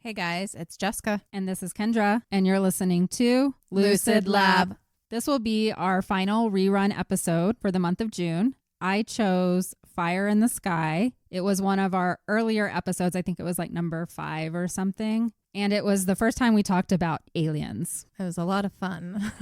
Hey guys, it's Jessica. And this is Kendra, and you're listening to Lucid Lab. This will be our final rerun episode for the month of June. I chose Fire in the Sky. It was one of our earlier episodes. I think it was like number 5 or something. And it was the first time we talked about aliens. It was a lot of fun.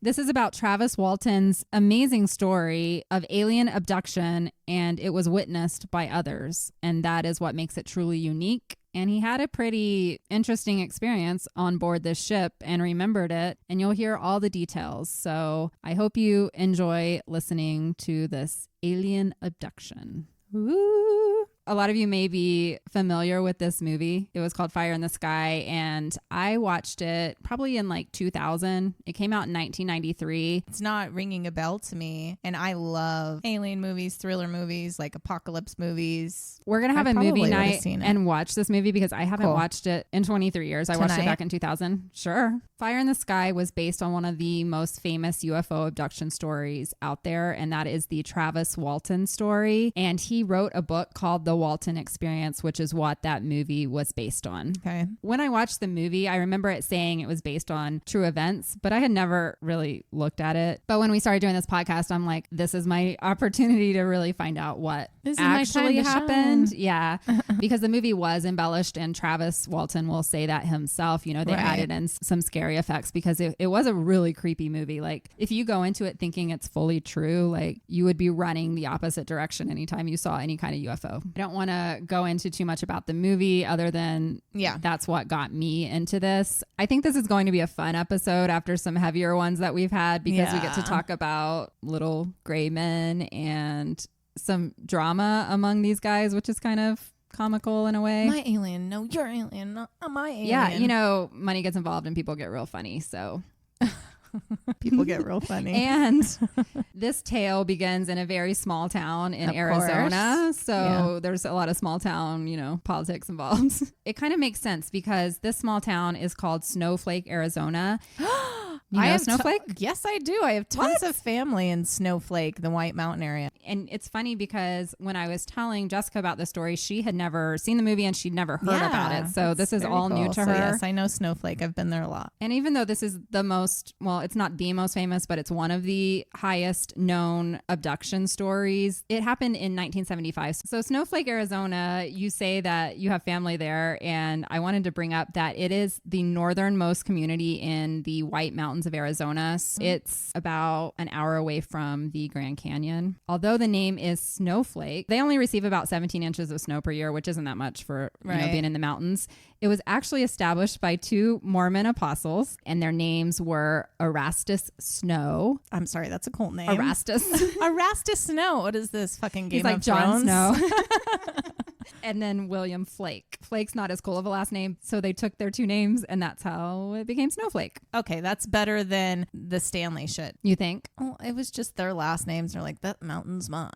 This is about Travis Walton's amazing story of alien abduction, and it was witnessed by others. And that is what makes it truly unique. And he had a pretty interesting experience on board this ship and remembered it. And you'll hear all the details. So I hope you enjoy listening to this alien abduction. Woo! A lot of you may be familiar with this movie. It was called Fire in the Sky, and I watched it probably in like 2000. It came out in 1993. It's not ringing a bell to me, and I love alien movies, thriller movies, like apocalypse movies. We're going to have a movie night and watch this movie because I haven't watched it in 23 years. I watched it back in 2000. Sure. Fire in the Sky was based on one of the most famous UFO abduction stories out there, and that is the Travis Walton story. And he wrote a book called The Walton Experience, which is what that movie was based on. Okay. When I watched the movie, I remember it saying it was based on true events, but I had never really looked at it. But when we started doing this podcast, I'm like, this is my opportunity to really find out what actually happened. Yeah. Because the movie was embellished, and Travis Walton will say that himself. You know, they added in some scary effects because it was a really creepy movie. Like, if you go into it thinking it's fully true, like, you would be running the opposite direction anytime you saw any kind of UFO. I don't want to go into too much about the movie other than that's what got me into this. I think this is going to be a fun episode after some heavier ones that we've had because we get to talk about little gray men and some drama among these guys, which is kind of comical in a way. My alien. No, your alien. Not my alien. Yeah, you know, money gets involved and people get real funny, so... People get real funny. And this tale begins in a very small town in Arizona. So there's a lot of small town, you know, politics involved. It kind of makes sense because this small town is called Snowflake, Arizona. You know Snowflake? Yes, I do. I have tons of family in Snowflake, the White Mountain area. And it's funny because when I was telling Jessica about the story, she had never seen the movie and she'd never heard about it. So this is all new to her. Yes, I know Snowflake. I've been there a lot. And even though this is the most, well, it's not the most famous, but it's one of the highest known abduction stories. It happened in 1975. So Snowflake, Arizona, you say that you have family there. And I wanted to bring up that it is the northernmost community in the White Mountains of Arizona. It's about an hour away from the Grand Canyon. Although the name is Snowflake, they only receive about 17 inches of snow per year, which isn't that much for you know, being in the mountains. It was actually established by 2 Mormon apostles, and their names were Erastus Snow. I'm sorry, that's a cool name. Erastus. Erastus Snow. What is this, fucking Game of Thrones? He's like Jon Snow. And then William Flake. Flake's not as cool of a last name, so they took their 2 names, and that's how it became Snowflake. Okay, that's better than the Stanley shit. You think? Oh, it was just their last names. They're like, that mountain's mine.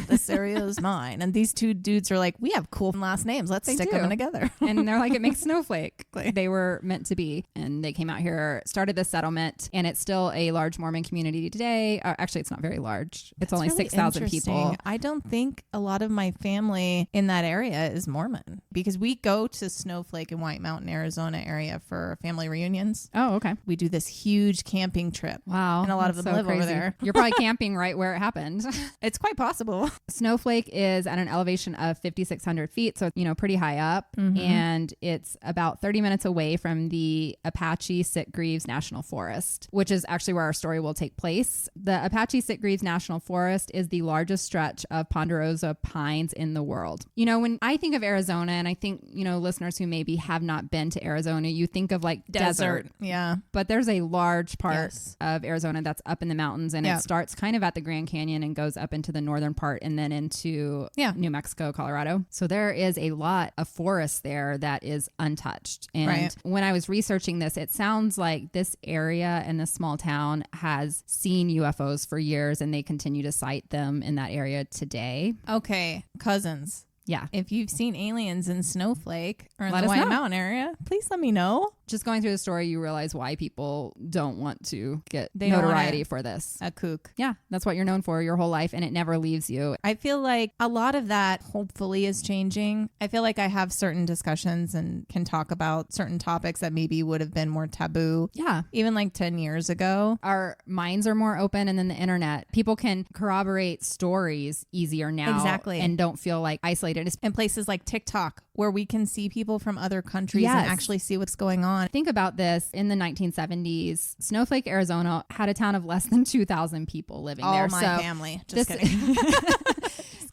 This area is mine. And these 2 dudes are like, we have cool last names. Let's stick them together. And they're like, it makes Snowflake. They were meant to be. And they came out here, started the settlement, and it's still a large Mormon community today. Actually, it's not very large. It's only really 6,000 people. I don't think a lot of my family in that area is Mormon because we go to Snowflake and White Mountain, Arizona area for family reunions. Oh, okay. We do this huge camping trip. Wow. And a lot of them live over there. You're probably camping right where it happened. It's quite possible. Snowflake is at an elevation of 5,600 feet. So, you know, pretty high up. Mm-hmm. And it's about 30 minutes away from the Apache Sitgreaves National Forest, which is actually where our story will take place. The Apache Sitgreaves National Forest is the largest stretch of ponderosa pines in the world. You know, when I think of Arizona, and I think, you know, listeners who maybe have not been to Arizona, you think of like desert. Yeah. But there's a large part of Arizona that's up in the mountains, and it starts kind of at the Grand Canyon and goes up into the northern part and then into New Mexico, Colorado. So there is a lot of forest there that is untouched. And when I was researching this, it sounds like this area and this small town has seen UFOs for years, and they continue to cite them in that area today. Okay, cousins. Yeah. If you've seen aliens in Snowflake or in the White Mountain area, please let me know. Just going through the story, you realize why people don't want to get notoriety for this. A kook. Yeah, that's what you're known for your whole life, and it never leaves you. I feel like a lot of that hopefully is changing. I feel like I have certain discussions and can talk about certain topics that maybe would have been more taboo. Yeah. Even like 10 years ago. Our minds are more open, and then the internet. People can corroborate stories easier now. Exactly. And don't feel like isolated. In places like TikTok, where we can see people from other countries and actually see what's going on. Think about this. In the 1970s, Snowflake, Arizona had a town of less than 2,000 people living there. All my family. Just kidding.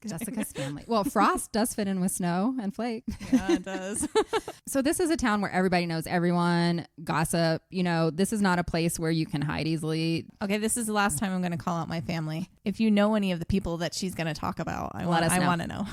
Jessica's family. Well, Frost does fit in with snow and flake. Yeah, it does. So this is a town where everybody knows everyone, gossip. You know, this is not a place where you can hide easily. Okay, this is the last time I'm going to call out my family. If you know any of the people that she's going to talk about, I want to know.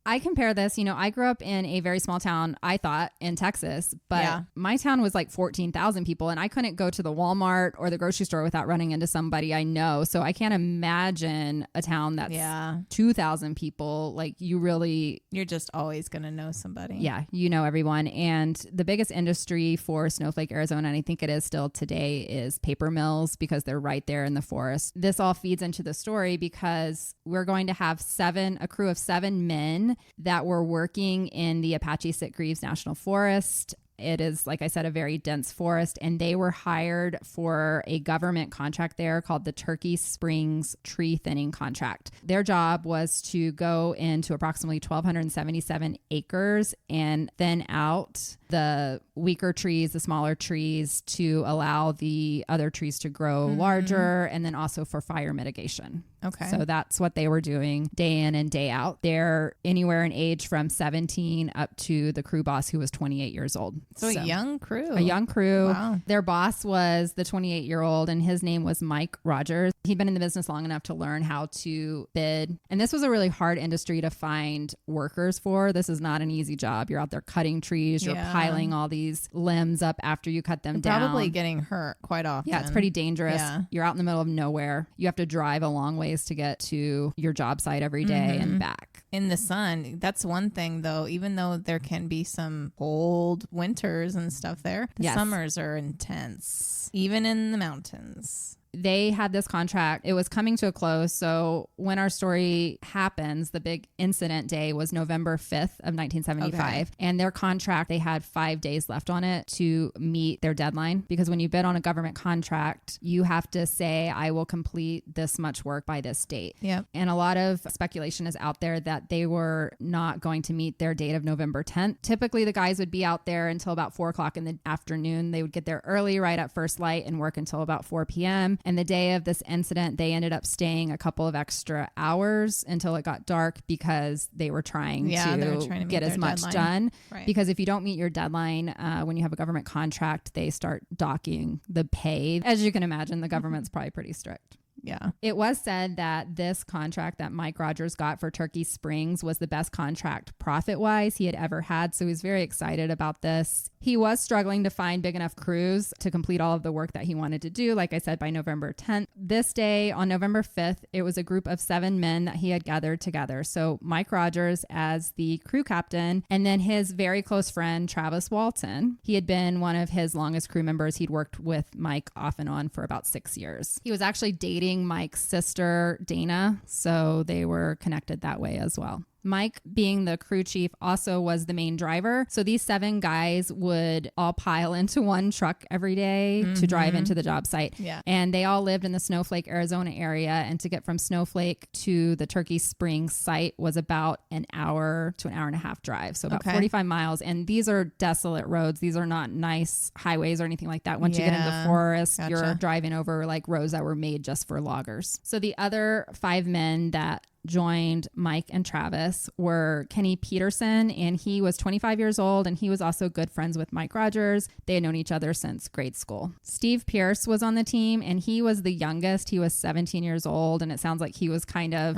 I compare this, I grew up in a very small town, I thought, in Texas, but my town was like 14,000 people, and I couldn't go to the Walmart or the grocery store without running into somebody I know. So I can't imagine a town that's 2,000 people. Like you're just always going to know somebody. Yeah, you know everyone. And the biggest industry for Snowflake, Arizona, and I think it is still today, is paper mills, because they're right there in the forest. This all feeds into the story because we're going to have a crew of 7 men that were working in the Apache Sitgreaves National Forest. It is, like I said, a very dense forest, and they were hired for a government contract there called the Turkey Springs Tree Thinning Contract. Their job was to go into approximately 1,277 acres and thin out the weaker trees, the smaller trees, to allow the other trees to grow larger, and then also for fire mitigation. Okay. So that's what they were doing day in and day out. They're anywhere in age from 17 up to the crew boss, who was 28 years old. So a young crew. A young crew. Wow. Their boss was the 28-year-old, and his name was Mike Rogers. He'd been in the business long enough to learn how to bid. And this was a really hard industry to find workers for. This is not an easy job. You're out there cutting trees. You're piling all these limbs up after you cut them down. Probably getting hurt quite often. Yeah, it's pretty dangerous. Yeah. You're out in the middle of nowhere. You have to drive a long ways to get to your job site every day and back. In the sun, that's one thing though. Even though there can be some cold winters and stuff there, the summers are intense, even in the mountains. They had this contract. It was coming to a close. So when our story happens, the big incident day was November 5th of 1975. Okay. And their contract, they had 5 days left on it to meet their deadline. Because when you bid on a government contract, you have to say, I will complete this much work by this date. Yep. And a lot of speculation is out there that they were not going to meet their date of November 10th. Typically, the guys would be out there until about 4 o'clock in the afternoon. They would get there early, right at first light, and work until about 4 p.m. And the day of this incident, they ended up staying a couple of extra hours until it got dark, because they were trying to get as much done. Right. Because if you don't meet your deadline, when you have a government contract, they start docking the pay. As you can imagine, the government's probably pretty strict. Yeah. It was said that this contract that Mike Rogers got for Turkey Springs was the best contract profit-wise he had ever had. So he was very excited about this. He was struggling to find big enough crews to complete all of the work that he wanted to do. Like I said, by November 10th. This day, on November 5th, it was a group of 7 men that he had gathered together. So Mike Rogers as the crew captain, and then his very close friend, Travis Walton. He had been one of his longest crew members. He'd worked with Mike off and on for about 6 years. He was actually dating Mike's sister, Dana, so they were connected that way as well. Mike, being the crew chief, also was the main driver. So these 7 guys would all pile into one truck every day to drive into the job site. Yeah. And they all lived in the Snowflake, Arizona area. And to get from Snowflake to the Turkey Springs site was about an hour to an hour and a half drive. So about 45 miles. And these are desolate roads. These are not nice highways or anything like that. Once you get into the forest, you're driving over like roads that were made just for loggers. So the other 5 men that joined Mike and Travis were Kenny Peterson, and he was 25 years old, and he was also good friends with Mike Rogers. They had known each other since grade school. Steve Pierce was on the team, and he was the youngest. He was 17 years old, and it sounds like he was kind of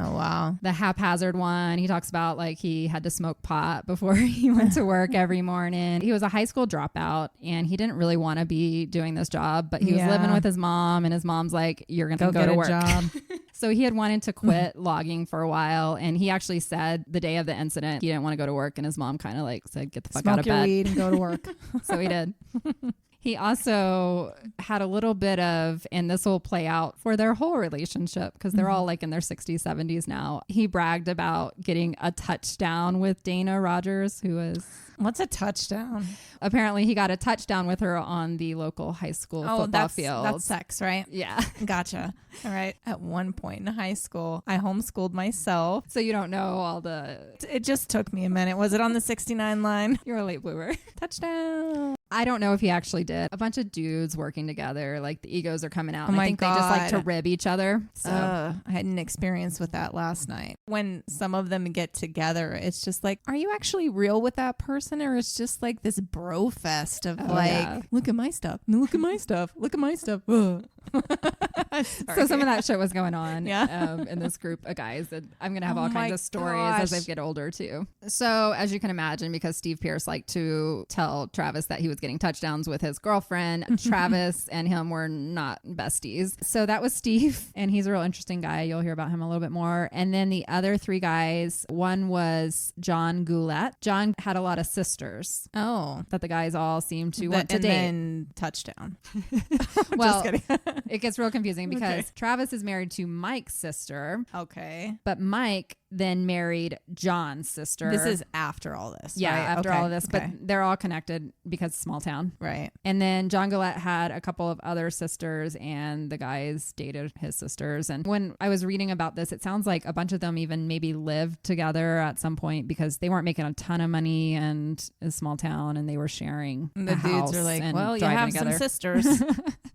the haphazard one. He talks about like he had to smoke pot before he went to work every morning. He was a high school dropout, and he didn't really want to be doing this job, but he was living with his mom, and his mom's like, you're going to go to work. So he had wanted to quit logging for a while, and he actually said the day of the incident he didn't want to go to work, and his mom kind of like said, get the fuck out of bed. Smoke your weed and go to work. So he did. He also had a little bit of, and this will play out for their whole relationship because they're all like in their 60s, 70s now. He bragged about getting a touchdown with Dana Rogers, who was... What's a touchdown? Apparently he got a touchdown with her on the local high school football field. That's sex, right? Yeah. Gotcha. All right. At one point in high school, I homeschooled myself. So you don't know all the... It just took me a minute. Was it on the 69 line? You're a late bloomer. Touchdown. I don't know if he actually did. A bunch of dudes working together, like the egos are coming out. Oh and my I think God. they just like to rib each other. So I had an experience with that last night. When some of them get together, it's just like, are you actually real with that person? Or it's just like this bro fest of look at my stuff. Look at my stuff. Look at my stuff. So some of that shit was going on in this group of guys. And I'm going to have all kinds of stories as they get older too. So as you can imagine, because Steve Pierce liked to tell Travis that he was getting touchdowns with his girlfriend, Travis and him were not besties. So that was Steve, and he's a real interesting guy. You'll hear about him a little bit more. And then the other three guys, one was John Goulet. John had a lot of sisters. Oh. That the guys all seemed to want to date. And then touchdown. Well, just kidding. It gets real confusing because Travis is married to Mike's sister. Okay. But Mike then married John's sister. This is after all this. Yeah, right? after all of this. But they're all connected because small town. Right. And then John Goulet had a couple of other sisters, and the guys dated his sisters. And when I was reading about this, it sounds like a bunch of them even maybe lived together at some point because they weren't making a ton of money and a small town, and they were sharing the dudes are like, well, you have together. Some sisters.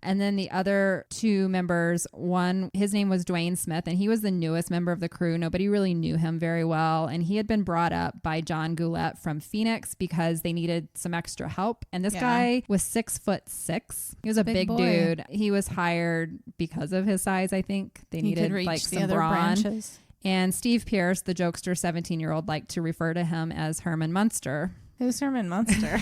And then the other two members, one, his name was Dwayne Smith, and he was the newest member of the crew. Nobody really knew him very well. And he had been brought up by John Goulet from Phoenix because they needed some extra help. And this guy was 6'6". He was a big dude. He was hired because of his size, I think. They needed like some brawn. Branches. And Steve Pierce, the jokester 17-year-old, liked to refer to him as Herman Munster. Who's Herman Munster?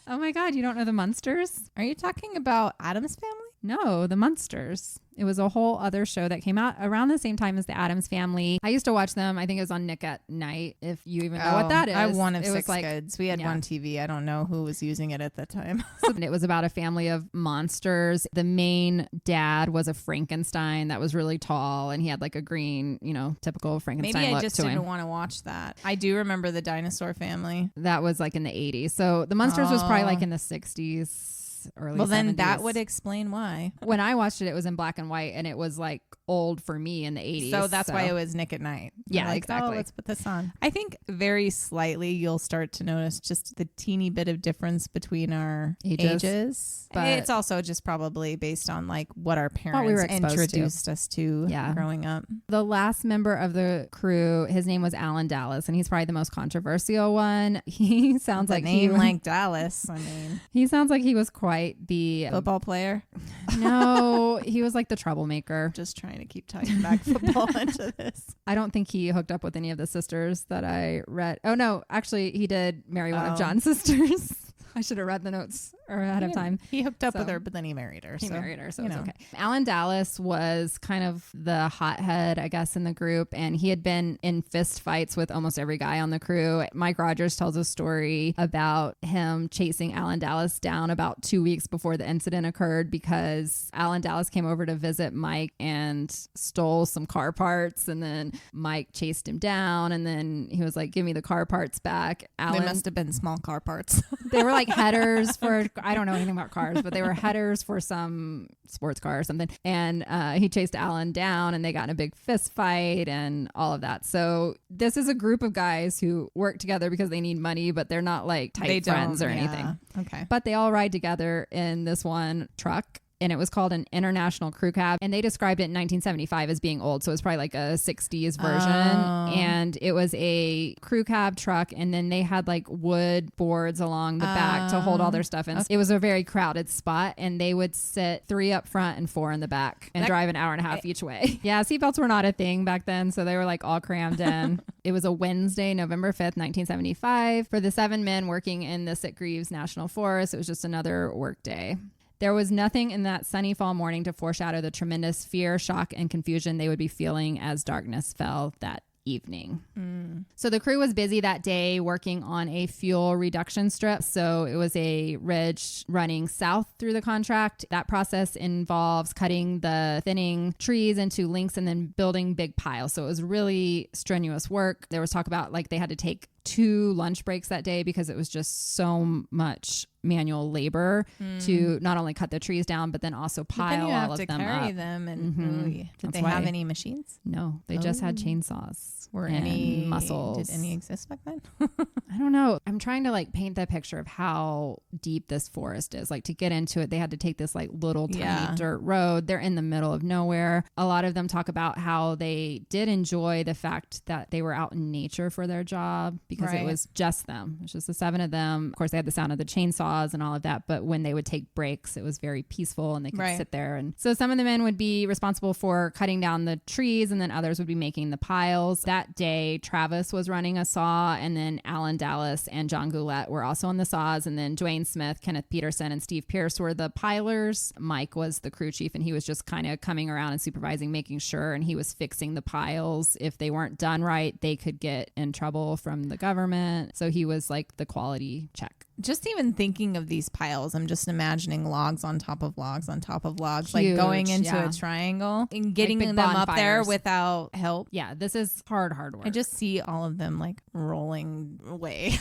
Oh my God, you don't know the Munsters? Are you talking about Addams Family? No, the Munsters. It was a whole other show that came out around the same time as the Addams Family. I used to watch them. I think it was on Nick at Night, if you even know what that is. I'm one of six kids. We had one TV. I don't know who was using it at the time. And it was about a family of monsters. The main dad was a Frankenstein that was really tall, and he had like a green, typical Frankenstein Maybe look I just to him. didn't want to watch that. I do remember the Dinosaur Family. That was like in the 80s. So the Munsters was probably like in the 60s. Early 70s. Then that would explain why. When I watched it, it was in black and white, and it was like old for me in the 80s. So that's why it was Nick at Night. Yeah, exactly. Let's put this on. I think very slightly you'll start to notice just the teeny bit of difference between our ages. But it's also just probably based on like what our parents introduced us to growing up. The last member of the crew, his name was Alan Dallas, and he's probably the most controversial one. He sounds like like Dallas. I mean, he sounds like he was quite the football player. No, he was like the troublemaker. Just trying to keep tying back football into this. I don't think he hooked up with any of the sisters that I read. Oh no, actually he did marry one of John's sisters. I should have read the notes ahead of time. He hooked up with her, but then he married her. He married her, so it's okay. Alan Dallas was kind of the hothead, I guess, in the group, and he had been in fist fights with almost every guy on the crew. Mike Rogers tells a story about him chasing Alan Dallas down about 2 weeks before the incident occurred because Alan Dallas came over to visit Mike and stole some car parts, and then Mike chased him down, and then he was like, give me the car parts back. They must have been small car parts. They were like headers for, I don't know anything about cars, but they were headers for some sports car or something. And he chased Alan down, and they got in a big fist fight and all of that. So this is a group of guys who work together because they need money, but they're not like tight friends or anything. Okay. But they all ride together in this one truck. And it was called an International Crew Cab. And they described it in 1975 as being old. So it was probably like a 60s version. And it was a crew cab truck. And then they had like wood boards along the back to hold all their stuff in. It was a very crowded spot. And they would sit 3 up front and 4 in the back and drive an hour and a half each way. Yeah, seatbelts were not a thing back then. So they were like all crammed in. It was a Wednesday, November 5th, 1975. For the 7 men working in the Sitgreaves National Forest, it was just another work day. There was nothing in that sunny fall morning to foreshadow the tremendous fear, shock, and confusion they would be feeling as darkness fell that evening. So the crew was busy that day working on a fuel reduction strip. So it was a ridge running south through the contract. That process involves cutting the thinning trees into lengths and then building big piles. So it was really strenuous work. There was talk about like they had to take 2 lunch breaks that day because it was just so much manual labor to not only cut the trees down, but then also pile all of them up. You have to carry them. And did they have any machines? No, they just had chainsaws. Were any muscles? Did any exist back then? I don't know. I'm trying to like paint that picture of how deep this forest is. Like to get into it, they had to take this like little tiny dirt road. They're in the middle of nowhere. A lot of them talk about how they did enjoy the fact that they were out in nature for their job because it was just them. It was just the 7 of them. Of course, they had the sound of the chainsaws and all of that. But when they would take breaks, it was very peaceful and they could sit there. And so some of the men would be responsible for cutting down the trees and then others would be making the piles. That day, Travis was running a saw, and then Alan Dallas and John Goulet were also on the saws, and then Dwayne Smith, Kenneth Peterson, and Steve Pierce were the pilers. Mike was the crew chief, and he was just kind of coming around and supervising, making sure, and he was fixing the piles. If they weren't done right, they could get in trouble from the government. So he was like the quality check. Just even thinking of these piles, I'm just imagining logs on top of logs on top of logs, Huge, like going into a triangle and getting like them bonfires up there without help. Yeah, this is hard work. I just see all of them like rolling away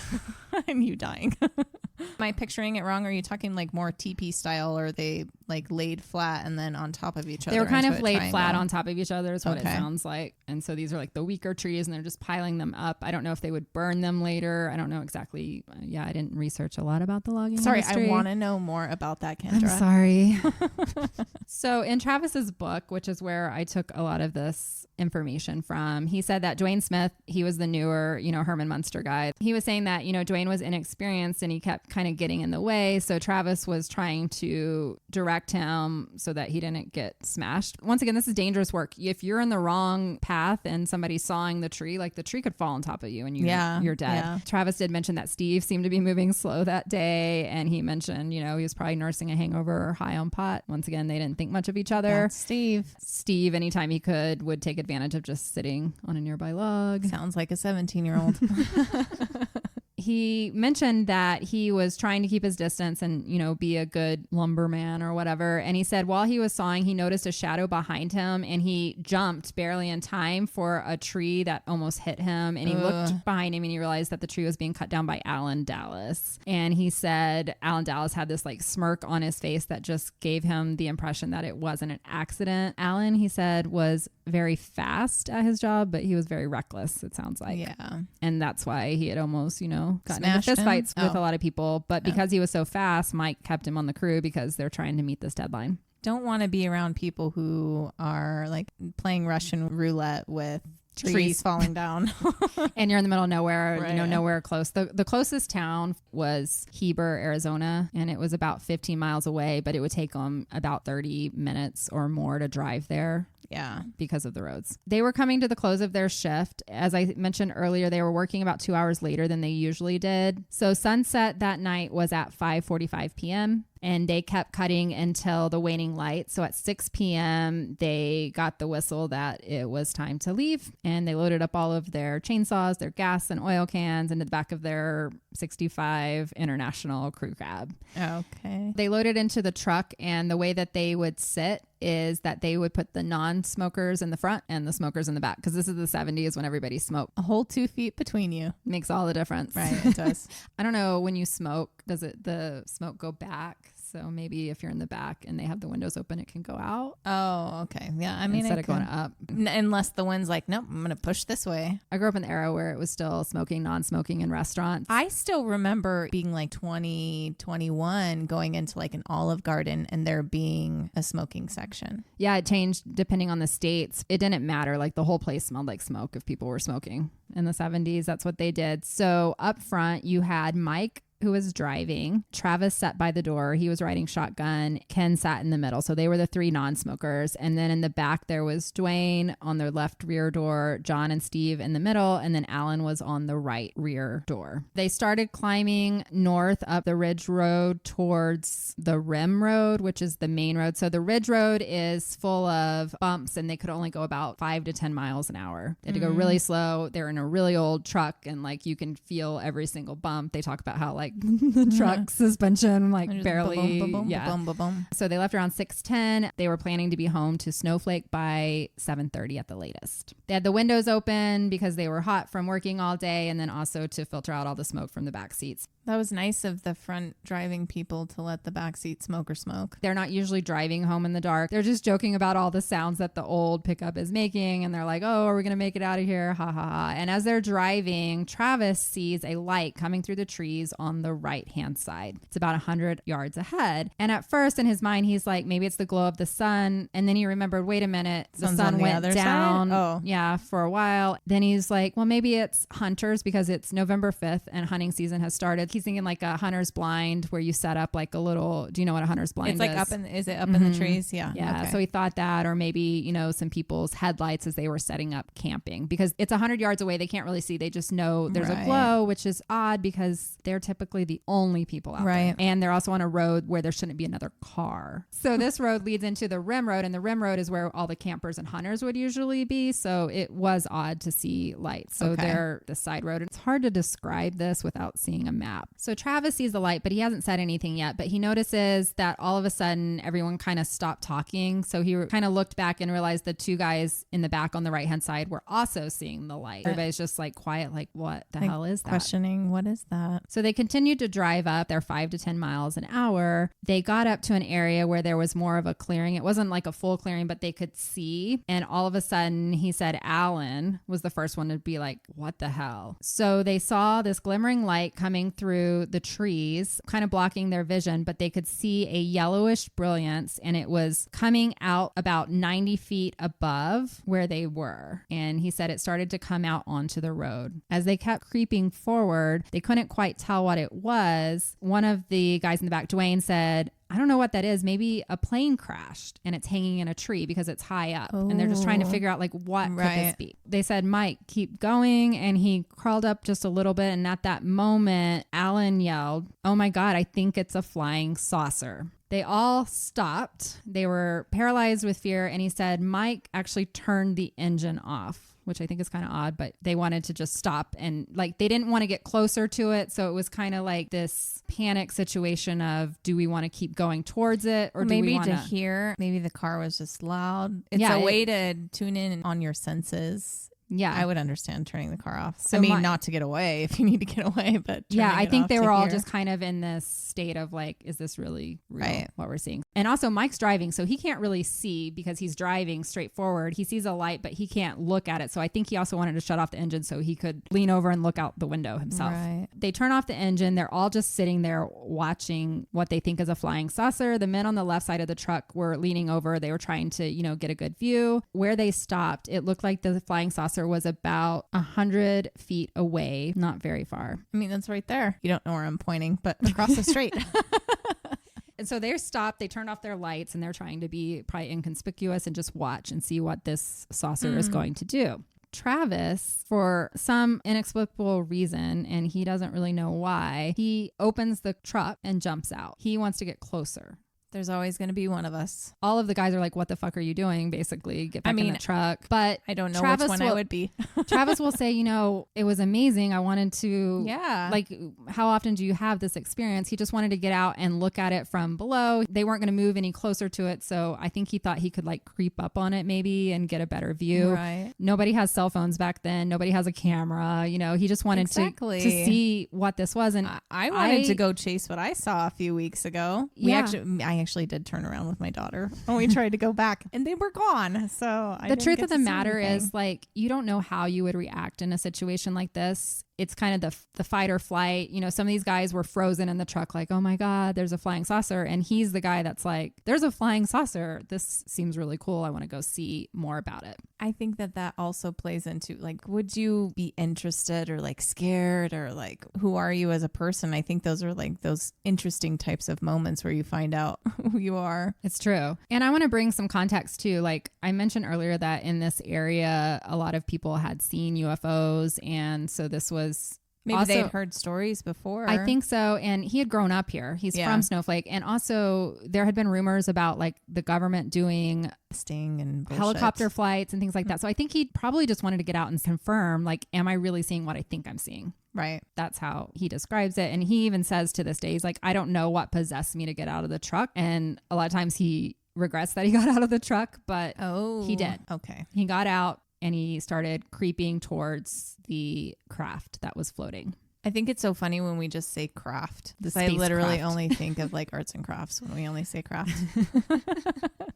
and you dying. Am I picturing it wrong? Are you talking like more teepee style, or are they like laid flat and then on top of each other? They were kind of laid triangle? flat on top of each other is what it sounds like. And so these are like the weaker trees and they're just piling them up. I don't know if they would burn them later. I don't know exactly. I didn't research a lot about the logging industry. I want to know more about that, Kendra. I'm sorry. So in Travis's book, which is where I took a lot of this information from, he said that Dwayne Smith, he was the newer, Herman Munster guy. He was saying that, Dwayne was inexperienced and he kept kind of getting in the way. So Travis was trying to direct him so that he didn't get smashed. Once again, this is dangerous work. If you're in the wrong path and somebody's sawing the tree, like the tree could fall on top of you and you're dead. Yeah. Travis did mention that Steve seemed to be moving slow that day. And he mentioned, he was probably nursing a hangover or high on pot. Once again, they didn't think much of each other. That's Steve. Steve, anytime he could, would take advantage of just sitting on a nearby log. Sounds like a 17-year-old. He mentioned that he was trying to keep his distance and, be a good lumberman or whatever. And he said while he was sawing, he noticed a shadow behind him and he jumped barely in time for a tree that almost hit him. And he looked behind him and he realized that the tree was being cut down by Alan Dallas. And he said Alan Dallas had this like smirk on his face that just gave him the impression that it wasn't an accident. Alan, he said, was very fast at his job, but he was very reckless, it sounds like. Yeah. And that's why he had almost, gotten into fist fights with a lot of people. But because he was so fast, Mike kept him on the crew because they're trying to meet this deadline. Don't want to be around people who are like playing Russian roulette with trees falling down. And you're in the middle of nowhere, nowhere close. The closest town was Heber, Arizona, and it was about 15 miles away, but it would take them about 30 minutes or more to drive there. Yeah. Because of the roads. They were coming to the close of their shift. As I mentioned earlier, they were working about 2 hours later than they usually did. So sunset that night was at 5:45 p.m. and they kept cutting until the waning light. So at 6 p.m., they got the whistle that it was time to leave, and they loaded up all of their chainsaws, their gas and oil cans into the back of their 65 International crew cab. Okay. They loaded into the truck, and the way that they would sit is that they would put the non-smokers in the front and the smokers in the back, because this is the 70s when everybody smoked. A whole 2 feet between you. Makes all the difference. Right, it does. I don't know, when you smoke, does the smoke go back? So maybe if you're in the back and they have the windows open, it can go out. Oh, okay. Yeah, I mean, instead of going up. Unless the wind's like, nope, I'm going to push this way. I grew up in the era where it was still smoking, non-smoking in restaurants. I still remember being like 20, 21, going into like an Olive Garden and there being a smoking section. Yeah, it changed depending on the states. It didn't matter. Like the whole place smelled like smoke if people were smoking. In the 70s, that's what they did. So up front, you had Mike, who was driving. Travis sat by the door. He was riding shotgun. Ken sat in the middle. So they were the 3 non-smokers. And then in the back, there was Dwayne on the left rear door, John and Steve in the middle, and then Alan was on the right rear door. They started climbing north up the Ridge Road towards the Rim Road, which is the main road. So the Ridge Road is full of bumps, and they could only go about 5 to 10 miles an hour. They had to go really slow. They're in a really old truck, and like you can feel every single bump. They talk about how like the truck suspension like barely So they left around 6:10. They were planning to be home to Snowflake by 7:30 at the latest. They had the windows open because they were hot from working all day, and then also to filter out all the smoke from the back seats. That was nice of the front driving people to let the backseat smoker smoke. They're not usually driving home in the dark. They're just joking about all the sounds that the old pickup is making. And they're like, oh, are we going to make it out of here? Ha ha ha. And as they're driving, Travis sees a light coming through the trees on the right-hand side. It's about 100 yards ahead. And at first in his mind, he's like, maybe it's the glow of the sun. And then he remembered, wait a minute, the sun went down. Oh. Yeah, for a while. Then he's like, well, maybe it's hunters because it's November 5th and hunting season has started. He's thinking like a hunter's blind where you set up like a little, do you know what a hunter's blind is? It's like is it up in the trees? Yeah. Yeah. Okay. So he thought that, or maybe, you know, some people's headlights as they were setting up camping because it's 100 yards away. They can't really see. They just know there's a glow, which is odd because they're typically the only people out there. And they're also on a road where there shouldn't be another car. So this road leads into the Rim Road, and the Rim Road is where all the campers and hunters would usually be. So it was odd to see lights. So they're the side road. It's hard to describe this without seeing a map. So Travis sees the light, but he hasn't said anything yet. But he notices that all of a sudden everyone kind of stopped talking. So he kind of looked back and realized the 2 guys in the back on the right hand side were also seeing the light. Everybody's just like quiet, like what the hell is that? Questioning, what is that? So they continued to drive up. They're 5 to 10 miles an hour. They got up to an area where there was more of a clearing. It wasn't like a full clearing, but they could see. And all of a sudden he said Alan was the first one to be like, what the hell? So they saw this glimmering light coming through the trees, kind of blocking their vision, but they could see a yellowish brilliance, and it was coming out about 90 feet above where they were. And he said it started to come out onto the road. As they kept creeping forward, they couldn't quite tell what it was. One of the guys in the back, Dwayne, said, I don't know what that is. Maybe a plane crashed and it's hanging in a tree because it's high up. And they're just trying to figure out like, what could this be? They said, Mike, keep going. And he crawled up just a little bit. And at that moment, Alan yelled, oh my God, I think it's a flying saucer. They all stopped. They were paralyzed with fear. And he said, Mike actually turned the engine off, which I think is kind of odd, but they wanted to just stop and like, they didn't want to get closer to it. So it was kind of like this panic situation of, do we want to keep going towards it? Or maybe do we want to hear, maybe the car was just loud. It's a way to tune in on your senses. Yeah, I would understand turning the car off. So I mean, not to get away if you need to get away, but yeah, I think they were all just kind of in this state of like, is this really real, what we're seeing? And also Mike's driving, so he can't really see because he's driving straight forward. He sees a light, but he can't look at it. So I think he also wanted to shut off the engine so he could lean over and look out the window himself. They turn off the engine. They're all just sitting there watching what they think is a flying saucer. The men on the left side of the truck were leaning over. They were trying to, you know, get a good view. Where they stopped, it looked like the flying saucer was about 100 feet away, not very far. I mean, that's right there. You don't know where I'm pointing, but across the street. And so they're stopped. They turned off their lights and they're trying to be probably inconspicuous and just watch and see what this saucer is going to do. Travis, for some inexplicable reason, and he doesn't really know why, he opens the truck and jumps out. He wants to get closer. There's always going to be one of us. All of the guys are like, what the fuck are you doing? Basically, get back in the truck. But I don't know which one I would be. Travis will say, you know, it was amazing. I wanted to, like, how often do you have this experience? He just wanted to get out and look at it from below. They weren't going to move any closer to it. So I think he thought he could like creep up on it maybe and get a better view. Right. Nobody has cell phones back then. Nobody has a camera. You know, he just wanted to see what this was. And I wanted to go chase what I saw a few weeks ago. I actually did turn around with my daughter when we tried to go back and they were gone. So the truth of the matter is, like, you don't know how you would react in a situation like this. it's kind of the fight or flight. You know, some of these guys were frozen in the truck like, oh my God, there's a flying saucer. And he's the guy that's like, there's a flying saucer. This seems really cool. I want to go see more about it. I think that also plays into like, would you be interested or like scared or like, who are you as a person? I think those are like those interesting types of moments where you find out who you are. It's true. And I want to bring some context too. Like I mentioned earlier that in this area, a lot of people had seen UFOs. And so this was maybe also, they'd heard stories before. I think so. And he had grown up here. He's from Snowflake. And also there had been rumors about like the government doing sting and helicopter flights and things like that. So I think he probably just wanted to get out and confirm, like, am I really seeing what I think I'm seeing? Right. That's how he describes it. And he even says to this day, he's like, I don't know what possessed me to get out of the truck. And a lot of times he regrets that he got out of the truck, but he did. Okay. He got out and he started creeping towards the craft that was floating. I think it's so funny when we just say craft. I literally only think of like arts and crafts when we only say craft.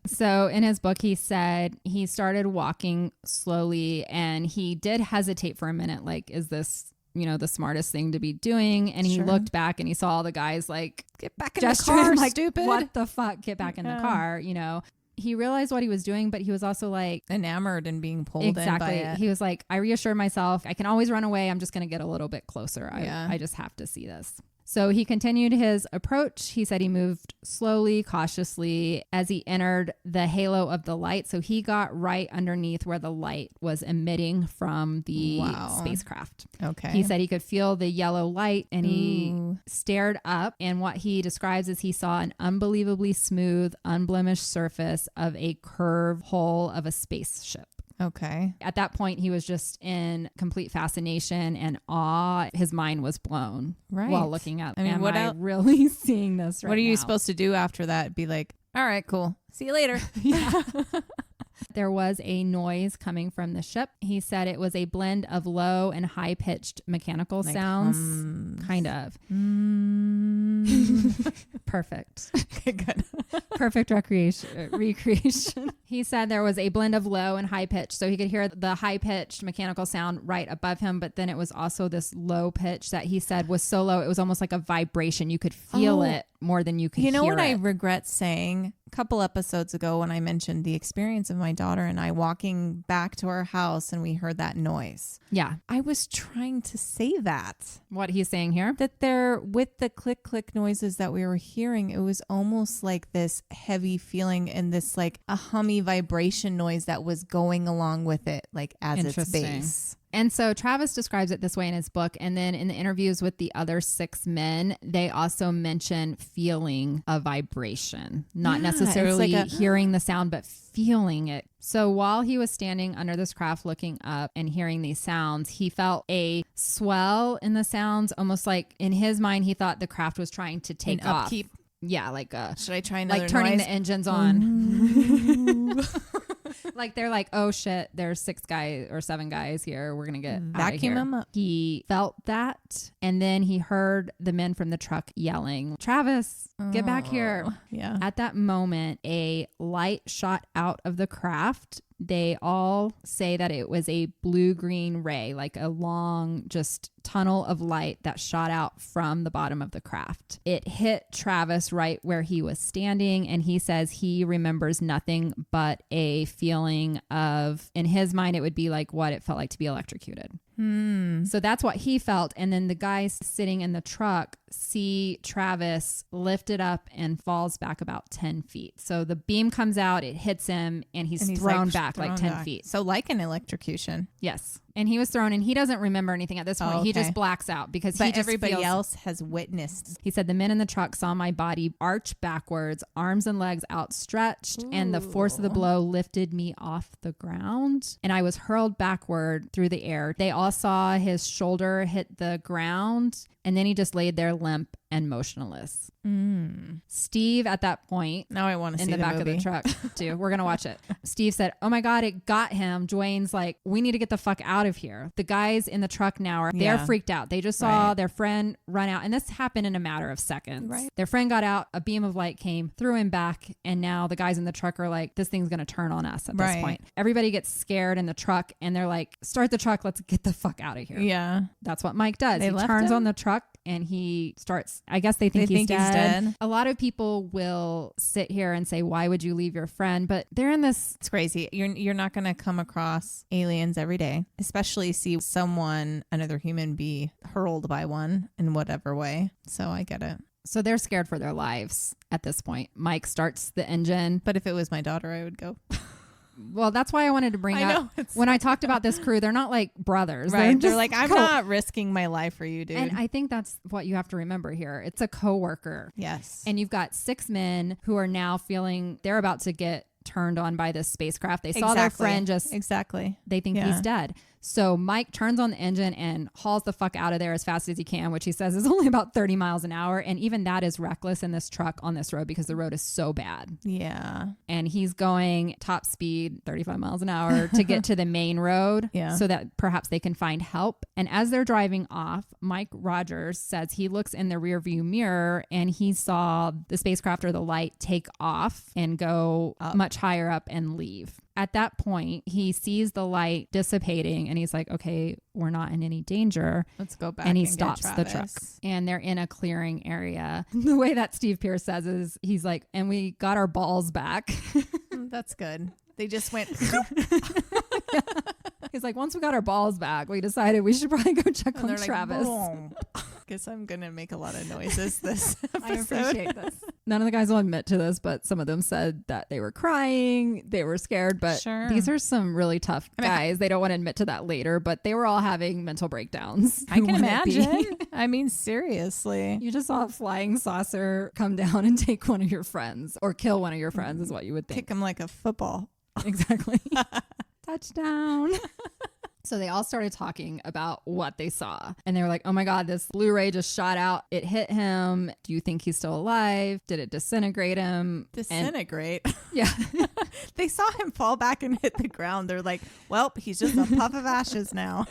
So in his book, he said he started walking slowly and he did hesitate for a minute. Like, is this, you know, the smartest thing to be doing? And he looked back and he saw all the guys like, get back in the car, like, stupid. What the fuck? Get back in the car, you know? He realized what he was doing, but he was also like enamored and being pulled in by it. He was like, I reassured myself I can always run away. I'm just going to get a little bit closer. I just have to see this. So he continued his approach. He said he moved slowly, cautiously as he entered the halo of the light. So he got right underneath where the light was emitting from the spacecraft. Okay. He said he could feel the yellow light and he stared up. And what he describes is he saw an unbelievably smooth, unblemished surface of a curved hull of a spaceship. Okay. At that point, he was just in complete fascination and awe. His mind was blown while looking at, am I really seeing this right now? What are you supposed to do after that? Be like, all right, cool. See you later. There was a noise coming from the ship. He said it was a blend of low and high-pitched mechanical sounds. Kind of. Perfect. Okay, good. Perfect recreation. He said there was a blend of low and high pitch. So he could hear the high pitched mechanical sound right above him. But then it was also this low pitch that he said was so low. It was almost like a vibration. You could feel it more than you could hear it. You know what I regret saying? A couple episodes ago when I mentioned the experience of my daughter and I walking back to our house and we heard that noise. Yeah. I was trying to say that. What he's saying here? That there, with the click click noises that we were hearing, it was almost like this heavy feeling and this like a hummy vibration noise that was going along with it, like as its base. And so Travis describes it this way in his book. And then in the interviews with the other 6 men, they also mention feeling a vibration, not necessarily like hearing the sound, but feeling it. So while he was standing under this craft looking up and hearing these sounds, he felt a swell in the sounds, almost like in his mind, he thought the craft was trying to take off. Upkeep. Yeah, like should I try another like turning noise? The engines on. Like they're like, oh shit, there's 6 guys or 7 guys here. We're gonna get vacuum them up. He felt that, and then he heard the men from the truck yelling, "Travis, get back here!" Yeah. At that moment, a light shot out of the craft. They all say that it was a blue-green ray, like a long just tunnel of light that shot out from the bottom of the craft. It hit Travis right where he was standing, and he says he remembers nothing but a feeling of, in his mind, it would be like what it felt like to be electrocuted. So that's what he felt. And then the guys sitting in the truck see Travis lifted up and falls back about 10 feet. So the beam comes out, it hits him, and he's thrown back like 10 feet. So like an electrocution. Yes. And he was thrown, and he doesn't remember anything at this point. He just blacks out because everybody else has witnessed. He said the men in the truck saw my body arch backwards, arms and legs outstretched, and the force of the blow lifted me off the ground, and I was hurled backward through the air. They all saw his shoulder hit the ground, and then he just laid there limp and motionless. Steve at that point, now I want to see in the back movie. of the truck too. We're gonna watch it. Steve said, "Oh my God, it got him." Dwayne's like, "We need to get the fuck out of here." The guys in the truck now they're freaked out. They just saw their friend run out, and this happened in a matter of seconds. Right. Their friend got out, a beam of light came, threw him back, and now the guys in the truck are like, "This thing's gonna turn on us." At this point, everybody gets scared in the truck, and they're like, "Start the truck, let's get the fuck out of here." Yeah, that's what Mike does. He turns on the truck and he starts, I guess they think he's dead. A lot of people will sit here and say, why would you leave your friend? But they're in this. It's crazy. You're not going to come across aliens every day, especially see someone, another human, be hurled by one in whatever way. So I get it. So they're scared for their lives at this point. Mike starts the engine. But if it was my daughter, I would go. Well, that's why I wanted to bring up when I talked about this crew, they're not like brothers. Right. They're like, I'm not risking my life for you, dude. And I think that's what you have to remember here. It's a coworker. Yes. And you've got 6 men who are now feeling they're about to get turned on by this spacecraft. They saw their friend just. Exactly. They think he's dead. So Mike turns on the engine and hauls the fuck out of there as fast as he can, which he says is only about 30 miles an hour. And even that is reckless in this truck on this road because the road is so bad. Yeah. And he's going top speed, 35 miles an hour to get to the main road so that perhaps they can find help. And as they're driving off, Mike Rogers says he looks in the rearview mirror and he saw the spacecraft or the light take off and go much higher up and leave. At that point, he sees the light dissipating and he's like, okay, we're not in any danger. Let's go back. And he stops the truck and they're in a clearing area. The way that Steve Pierce says is he's like, and we got our balls back. That's good. They just went. He's like, once we got our balls back, we decided we should probably go check on Travis. Guess I'm going to make a lot of noises this episode. I appreciate this. None of the guys will admit to this, but some of them said that they were crying, they were scared, but these are some really tough guys. They don't want to admit to that later, but they were all having mental breakdowns. I can imagine. I mean, seriously. You just saw a flying saucer come down and take one of your friends or kill one of your friends is what you would think. Kick them like a football. Exactly. Touchdown. So they all started talking about what they saw. And they were like, oh my God, this Blu-ray just shot out. It hit him. Do you think he's still alive? Did it disintegrate him? Disintegrate? Yeah. They saw him fall back and hit the ground. They're like, well, he's just a puff of ashes now.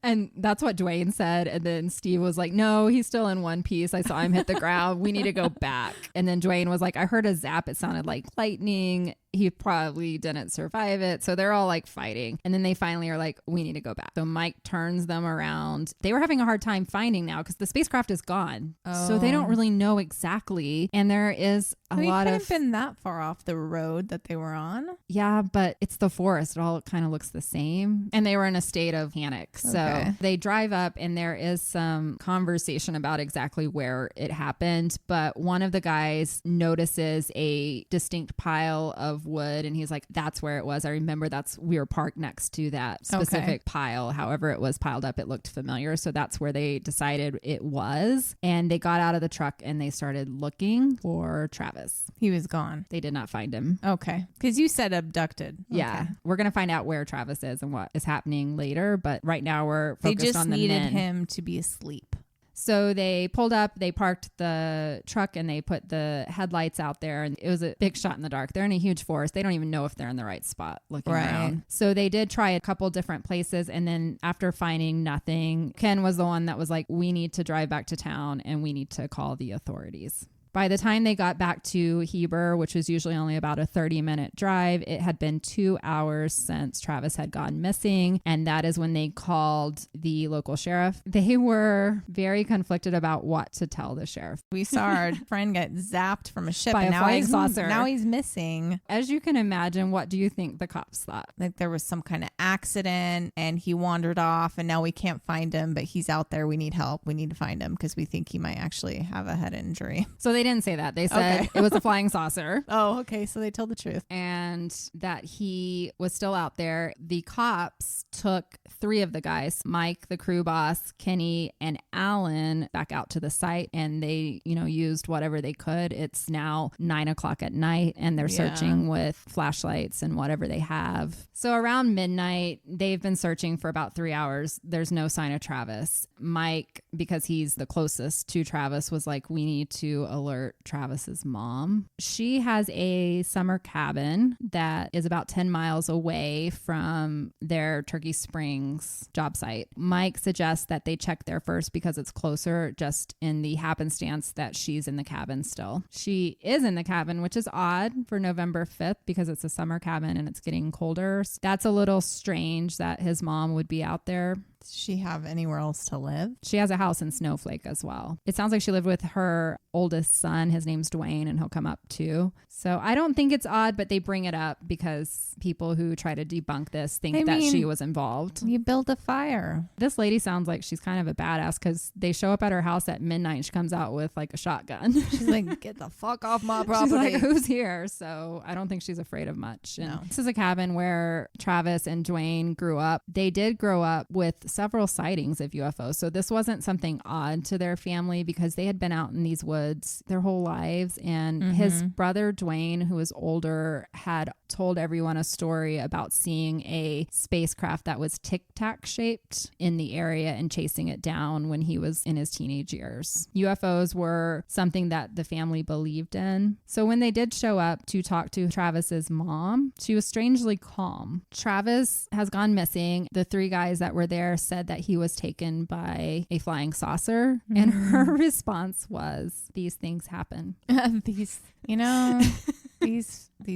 And that's what Dwayne said. And then Steve was like, no, he's still in one piece. I saw him hit the ground. We need to go back. And then Dwayne was like, I heard a zap. It sounded like lightning. He probably didn't survive it. So they're all like fighting. And then they finally are like, we need to go back. So Mike turns them around. They were having a hard time finding now because the spacecraft is gone. Oh. So they don't really know exactly. And there is a lot of... It couldn't have been that far off the road that they were on. Yeah, but it's the forest. It all kind of looks the same. And they were in a state of panic. So they drive up and there is some conversation about exactly where it happened. But one of the guys notices a distinct pile of wood and he's like, that's where it was. I remember we were parked next to that specific pile. However it was piled up, it looked familiar. So that's where they decided it was. And they got out of the truck and they started looking for Travis. He was gone. They did not find him. Okay. Because you said abducted. Yeah. Okay. We're going to find out where Travis is and what is happening later. But right now we're focused on the men. They just needed him to be asleep. So they pulled up, they parked the truck and they put the headlights out there and it was a big shot in the dark. They're in a huge forest. They don't even know if they're in the right spot looking around. So they did try a couple different places and then after finding nothing, Ken was the one that was like, we need to drive back to town and we need to call the authorities. By the time they got back to Heber, which was usually only about a 30-minute drive, it had been 2 hours since Travis had gone missing. And that is when they called the local sheriff. They were very conflicted about what to tell the sheriff. We saw our friend get zapped from a ship by and a flying saucer. Now he's missing. As you can imagine, what do you think the cops thought? Like there was some kind of accident and he wandered off and now we can't find him, but he's out there. We need help. We need to find him because we think he might actually have a head injury. So they didn't say that. They said it was a flying saucer. Oh, okay. So they told the truth. And that he was still out there. The cops took 3 of the guys, Mike, the crew boss, Kenny, and Alan, back out to the site, and they, used whatever they could. It's now 9:00 at night, and they're searching with flashlights and whatever they have. So around midnight, they've been searching for about 3 hours. There's no sign of Travis. Mike, because he's the closest to Travis, was like, we need to alert Travis's mom. She has a summer cabin that is about 10 miles away from their Turkey Springs job site. Mike suggests that they check there first because it's closer, just in the happenstance that she's in the cabin still. She is in the cabin, which is odd for November 5th because it's a summer cabin and it's getting colder. That's a little strange that his mom would be out there. Does she have anywhere else to live? She has a house in Snowflake as well. It sounds like she lived with her oldest son. His name's Dwayne, and he'll come up too. So I don't think it's odd, but they bring it up because people who try to debunk this think that she was involved. You build a fire. This lady sounds like she's kind of a badass because they show up at her house at midnight and she comes out with like a shotgun. She's like, get the fuck off my property. She's like, who's here? So I don't think she's afraid of much. And this is a cabin where Travis and Dwayne grew up. They did grow up with several sightings of UFOs. So this wasn't something odd to their family because they had been out in these woods their whole lives. And his brother, Dwayne, who was older, had told everyone a story about seeing a spacecraft that was tic-tac shaped in the area and chasing it down when he was in his teenage years. UFOs were something that the family believed in. So when they did show up to talk to Travis's mom, she was strangely calm. Travis has gone missing. The 3 guys that were there said that he was taken by a flying saucer, and her response was, these things happen. These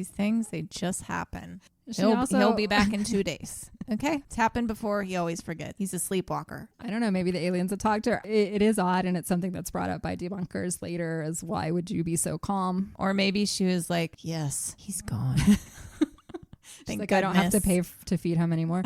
things, they just happen. He'll be back in 2 days. Okay. It's happened before. He always forgets. He's a sleepwalker. I don't know. Maybe the aliens had talked to her. It is odd, and it's something that's brought up by debunkers later as why would you be so calm? Or maybe she was like, yes, he's gone. She's like, I don't have to pay to feed him anymore.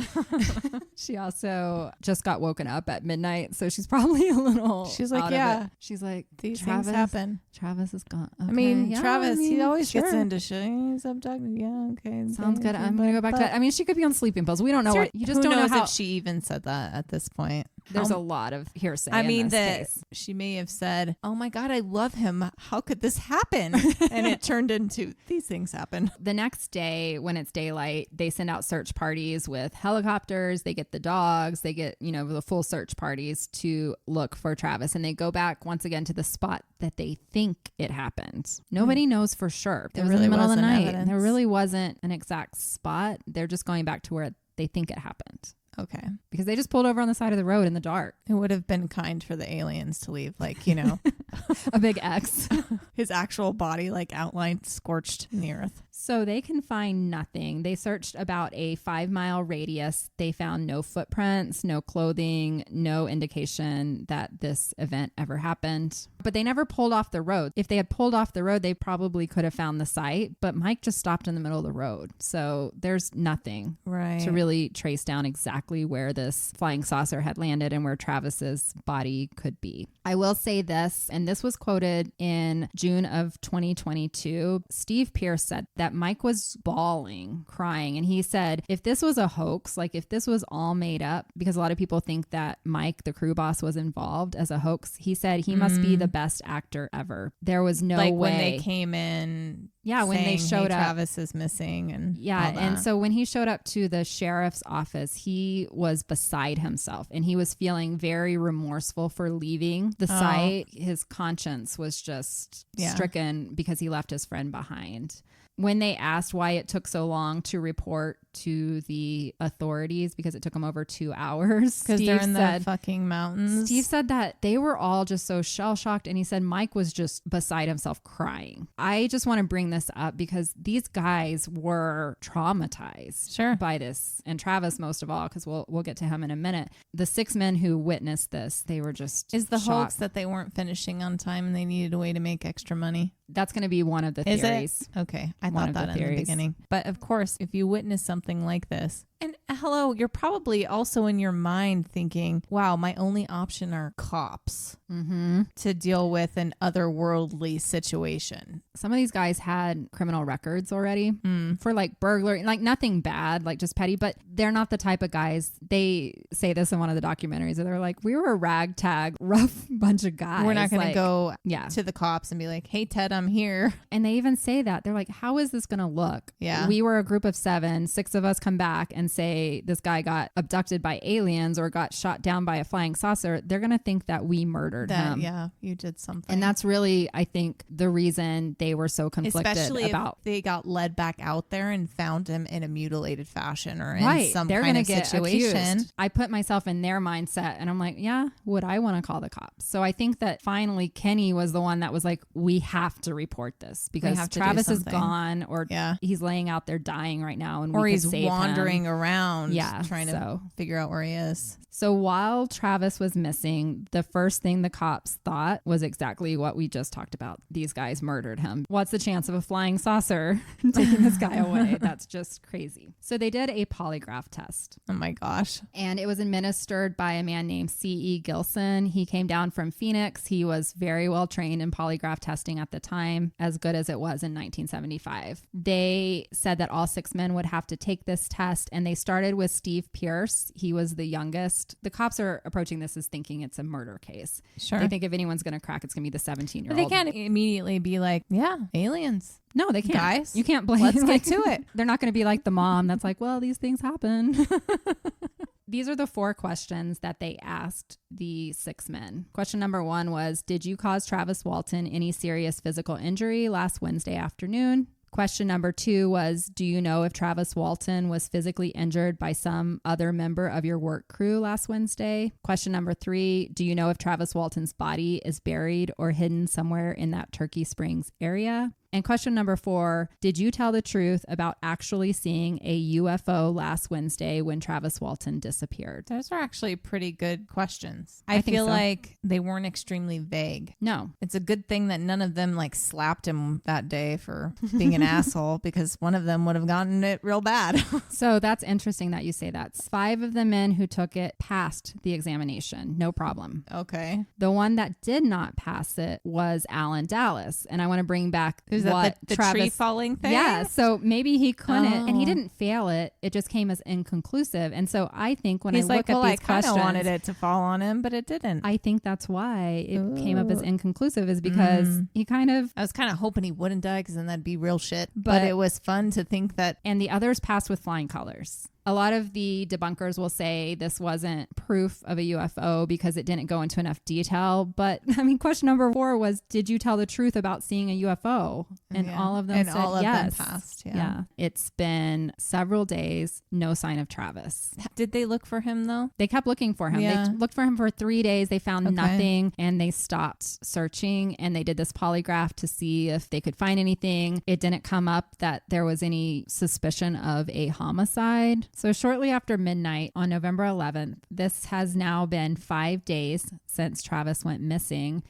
She also just got woken up at midnight, so she's probably a little. She's like, yeah. She's like, these things happen. Travis is gone. Okay. I mean, Travis, he always gets into shit. He's abducted. Yeah, okay. Sounds good. I'm gonna go back to that. I mean, she could be on sleeping pills. We don't know. You just don't know how if she even said that at this point. There's a lot of hearsay. I mean, that she may have said, "Oh my God, I love him. How could this happen?" And it turned into these things happen. The next day, when it's daylight, they send out search parties with helicopters. They get the dogs. They get the full search parties to look for Travis, and they go back once again to the spot that they think it happened. Nobody knows for sure. It was in the middle of the night. Evidence. There really wasn't an exact spot. They're just going back to where they think it happened. Okay. Because they just pulled over on the side of the road in the dark. It would have been kind for the aliens to leave, a big X. His actual body, outlined, scorched in the earth. So they can find nothing. They searched about a 5-mile radius. They found no footprints, no clothing, no indication that this event ever happened. But they never pulled off the road. If they had pulled off the road, they probably could have found the site. But Mike just stopped in the middle of the road. So there's nothing to really trace down exactly where this flying saucer had landed and where Travis's body could be. I will say this, and this was quoted in June of 2022. Steve Pierce said that Mike was bawling, crying, and he said if this was a hoax, if this was all made up, because a lot of people think that Mike, the crew boss, was involved as a hoax, he said he must be the best actor ever. There was no way. When they came in. Yeah, when they showed up. Travis is missing. And so when he showed up to the sheriff's office, he was beside himself and he was feeling very remorseful for leaving the site. His conscience was just stricken because he left his friend behind. When they asked why it took so long to report to the authorities, because it took them over 2 hours. Because they're in the fucking mountains. Steve said that they were all just so shell-shocked, and he said Mike was just beside himself crying. I just want to bring this up because these guys were traumatized by this, and Travis most of all, because we'll get to him in a minute. The 6 men who witnessed this, they were just Is the shocked. hoax that they weren't finishing on time and they needed a way to make extra money? That's going to be one of the theories. Okay. I thought that in the beginning. But of course, if you witness something like this, and hello, you're probably also in your mind thinking, wow, my only option are cops to deal with an otherworldly situation. Some of these guys had criminal records already for like burglary, like nothing bad, like just petty, but they're not the type of guys. They say this in one of the documentaries. They're like, we were a ragtag, rough bunch of guys. We're not going to go to the cops and be like, hey, Ted, I'm here. And they even say that. They're like, how is this going to look? Yeah. We were a group of 7, 6 of us come back and say this guy got abducted by aliens or got shot down by a flying saucer. They're going to think that we murdered him. Yeah, you did something. And that's really, I think, the reason they were so conflicted. Especially about if they got led back out there and found him in a mutilated fashion or in some kind of situation. Accused. I put myself in their mindset and I'm like, yeah, would I want to call the cops? So I think that finally Kenny was the one that was like, we have to report this because Travis is gone or he's laying out there dying right now and we could save him. Or he's wandering around trying to figure out where he is. So while Travis was missing, the first thing the cops thought was exactly what we just talked about. These guys murdered him. What's the chance of a flying saucer taking this guy away? That's just crazy. So they did a polygraph test. Oh my gosh. And it was administered by a man named C.E. Gilson. He came down from Phoenix. He was very well trained in polygraph testing at the time, as good as it was in 1975. They said that all 6 men would have to take this test, and they started with Steve Pierce. He was the youngest. The cops are approaching this as thinking it's a murder case. Sure. They think if anyone's going to crack, it's going to be the 17-year-old. But they can't immediately be like, yeah, aliens. No, they can't. Guys, you can't blame. Let's get to it. They're not going to be like the mom that's like, well, these things happen. These are the 4 questions that they asked the 6 men. Question number 1 was, did you cause Travis Walton any serious physical injury last Wednesday afternoon? Question number 2 was, do you know if Travis Walton was physically injured by some other member of your work crew last Wednesday? Question number 3, do you know if Travis Walton's body is buried or hidden somewhere in that Turkey Springs area? And question number 4, did you tell the truth about actually seeing a UFO last Wednesday when Travis Walton disappeared? Those are actually pretty good questions. I feel like they weren't extremely vague. No. It's a good thing that none of them like slapped him that day for being an asshole, because one of them would have gotten it real bad. So that's interesting that you say that. 5 of the men who took it passed the examination. No problem. Okay. The one that did not pass it was Alan Dallas. And I want to bring back the Travis, tree falling thing? Yeah, so maybe he couldn't, and he didn't fail it. It just came as inconclusive. And so I think when I look at these questions, I wanted it to fall on him, but it didn't. I think that's why it came up as inconclusive, is because he I was kind of hoping he wouldn't die, because then that'd be real shit. But it was fun to think that. And the others passed with flying colors. A lot of the debunkers will say this wasn't proof of a UFO because it didn't go into enough detail. But I mean, question number 4 was, did you tell the truth about seeing a UFO? And all of them said all of yes. them passed. Yeah. It's been several days, no sign of Travis. Did they look for him though? They kept looking for him. Yeah. They looked for him for 3 days. They found nothing, and they stopped searching, and they did this polygraph to see if they could find anything. It didn't come up that there was any suspicion of a homicide. So shortly after midnight on November 11th, this has now been 5 days since Travis went missing.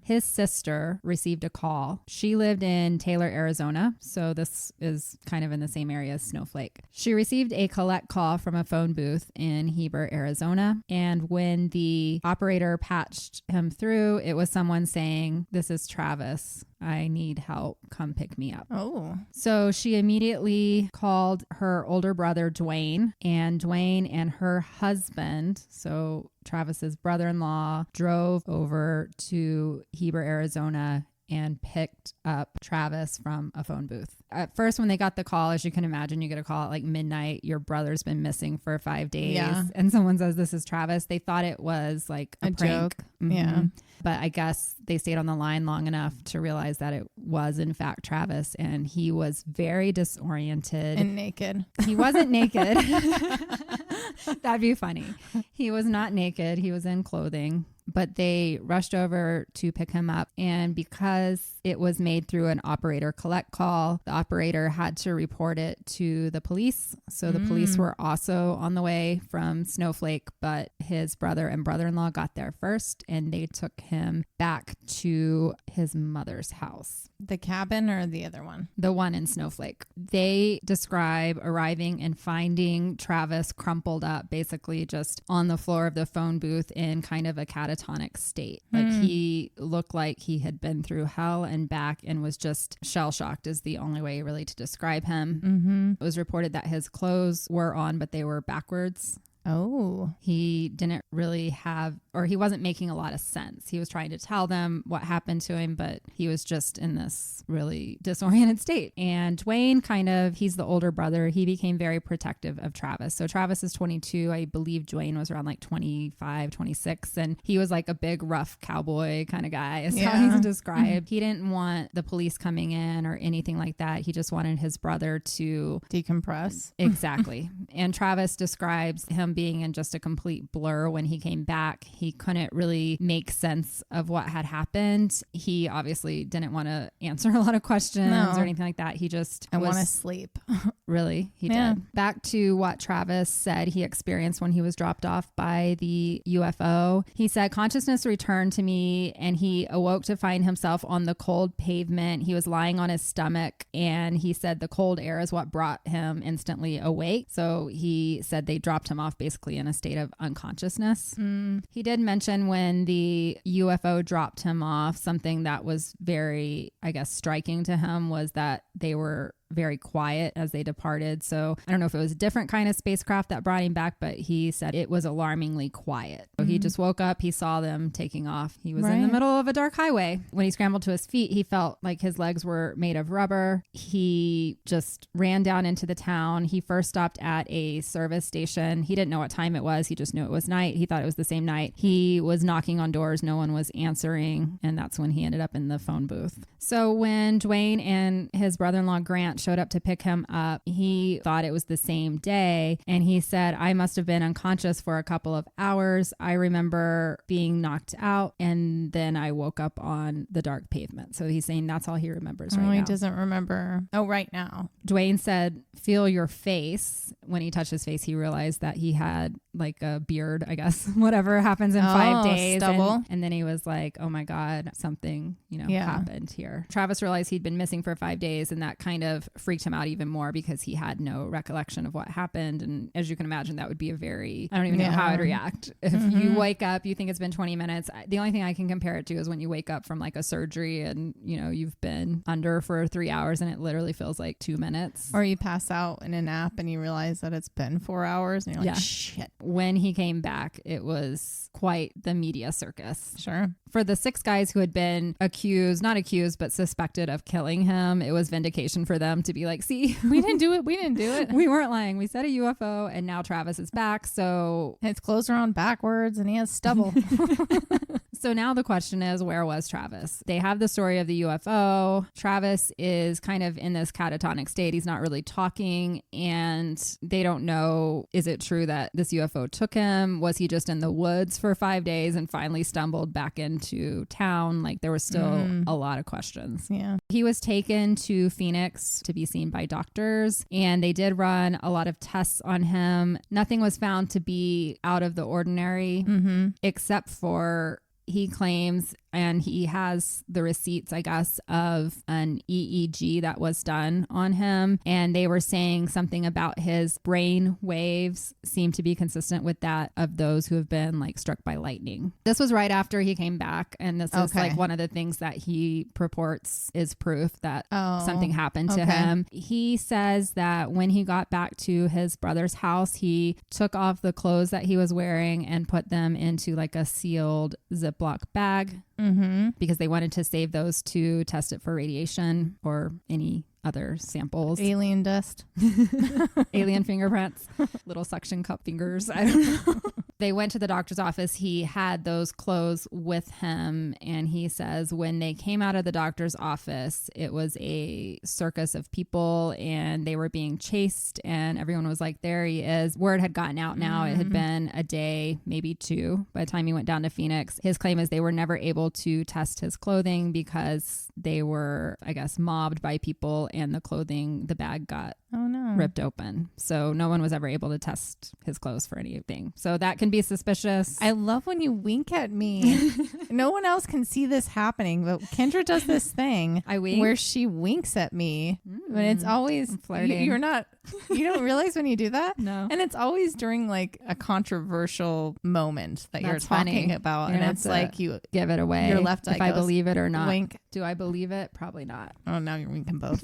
His sister received a call. She lived in Taylor, Arizona. So this is kind of in the same area as Snowflake. She received a collect call from a phone booth in Heber, Arizona. And when the operator patched him through, it was someone saying, "This is Travis. I need help. Come pick me up." Oh. So she immediately called her older brother, Dwayne, and Dwayne and her husband, so Travis's brother-in-law, drove over to Heber, Arizona, and picked up Travis from a phone booth. At first, when they got the call, as you can imagine, you get a call at like midnight. Your brother's been missing for 5 days. Yeah. And someone says, "This is Travis." They thought it was like a prank. Joke. Yeah. But I guess they stayed on the line long enough to realize that it was in fact Travis, and he was very disoriented. And naked. He wasn't naked. That'd be funny. He was not naked. He was in clothing. but they rushed over to pick him up. And because it was made through an operator collect call, the operator had to report it to the police. So the police were also on the way from Snowflake, but his brother and brother-in-law got there first, and they took him back to his mother's house. The cabin or the other one? The one in Snowflake. They describe arriving and finding Travis crumpled up, basically just on the floor of the phone booth in kind of a catatonic state. Like he looked like he had been through hell and back and was just shell-shocked is the only way really to describe him. It was reported that his clothes were on, but they were backwards. Oh. He didn't really have, or he wasn't making a lot of sense. He was trying to tell them what happened to him, but he was just in this really disoriented state. And Dwayne he's the older brother. He became very protective of Travis. So Travis is 22. I believe Dwayne was around like 25, 26. And he was like a big rough cowboy kind of guy is how he's described. He didn't want the police coming in or anything like that. He just wanted his brother to decompress. Exactly. And Travis describes him being in just a complete blur when he came back. He couldn't really make sense of what had happened. He obviously didn't want to answer a lot of questions or anything like that. He just I want to sleep. Really? He did. Back to what Travis said he experienced when he was dropped off by the UFO. He said, consciousness returned to me and he awoke to find himself on the cold pavement. He was lying on his stomach and he said the cold air is what brought him instantly awake. So he said they dropped him off basically in a state of unconsciousness. He did mention when the UFO dropped him off, something that was very, I guess, striking to him was that they were very quiet as they departed. So I don't know if it was a different kind of spacecraft that brought him back, but he said it was alarmingly quiet. So he just woke up, he saw them taking off. He was in the middle of a dark highway. When he scrambled to his feet, he felt like his legs were made of rubber. He just ran down into the town. He first stopped at a service station. He didn't know what time it was. He just knew it was night. He thought it was the same night. He was knocking on doors. No one was answering. And that's when he ended up in the phone booth. So when Dwayne and his brother-in-law Grant showed up to pick him up, he thought it was the same day. And he said, I must have been unconscious for a couple of hours. I remember being knocked out and then I woke up on the dark pavement. So he's saying that's all he remembers right now. He doesn't remember. Oh, right now. Dwayne said, feel your face. When he touched his face, he realized that he had like a beard, I guess, whatever happens in 5 days. Stubble. And then he was like, oh my God, something, happened here. Travis realized he'd been missing for 5 days and that kind of freaked him out even more because he had no recollection of what happened. And as you can imagine, that would be I don't even know how I'd react. If you wake up, you think it's been 20 minutes. The only thing I can compare it to is when you wake up from like a surgery and, you've been under for 3 hours and it literally feels like 2 minutes. Or you pass out in a nap and you realize that it's been 4 hours and you're like, shit. When he came back, it was quite the media circus. Sure. For the 6 guys who had been not accused, but suspected of killing him, it was vindication for them to be like, see, we didn't do it. We weren't lying. We said a UFO and now Travis is back. So his clothes are on backwards and he has stubble. So now the question is, where was Travis? They have the story of the UFO. Travis is kind of in this catatonic state. He's not really talking and they don't know, is it true that this UFO took him? Was he just in the woods for 5 days and finally stumbled back into town? Like there was still a lot of questions. Yeah. He was taken to Phoenix to be seen by doctors and they did run a lot of tests on him. Nothing was found to be out of the ordinary except for he claims, and he has the receipts, I guess, of an EEG that was done on him. And they were saying something about his brain waves seem to be consistent with that of those who have been like struck by lightning. This was right after he came back. And this is like one of the things that he purports is proof that something happened to him. He says that when he got back to his brother's house, he took off the clothes that he was wearing and put them into like a sealed Ziploc bag because they wanted to save those to test it for radiation or any other samples. Alien dust. Alien fingerprints. Little suction cup fingers. I don't know. They went to the doctor's office. He had those clothes with him. And he says when they came out of the doctor's office, it was a circus of people and they were being chased and everyone was like, there he is. Word had gotten out now. It had been a day, maybe two, by the time he went down to Phoenix. His claim is they were never able to test his clothing because they were, I guess, mobbed by people and the bag got ripped open. So no one was ever able to test his clothes for anything. So that can be suspicious. I love when you wink at me. No one else can see this happening, but Kendra does this thing I wink? where she winks at me. But it's always flirting. You don't realize when you do that? No. And it's always during like a controversial moment that you're talking about. You're and it's like you give it away. Your left eye if I believe it or not. Wink. Do I believe it? Probably not. Oh, now you're winking both.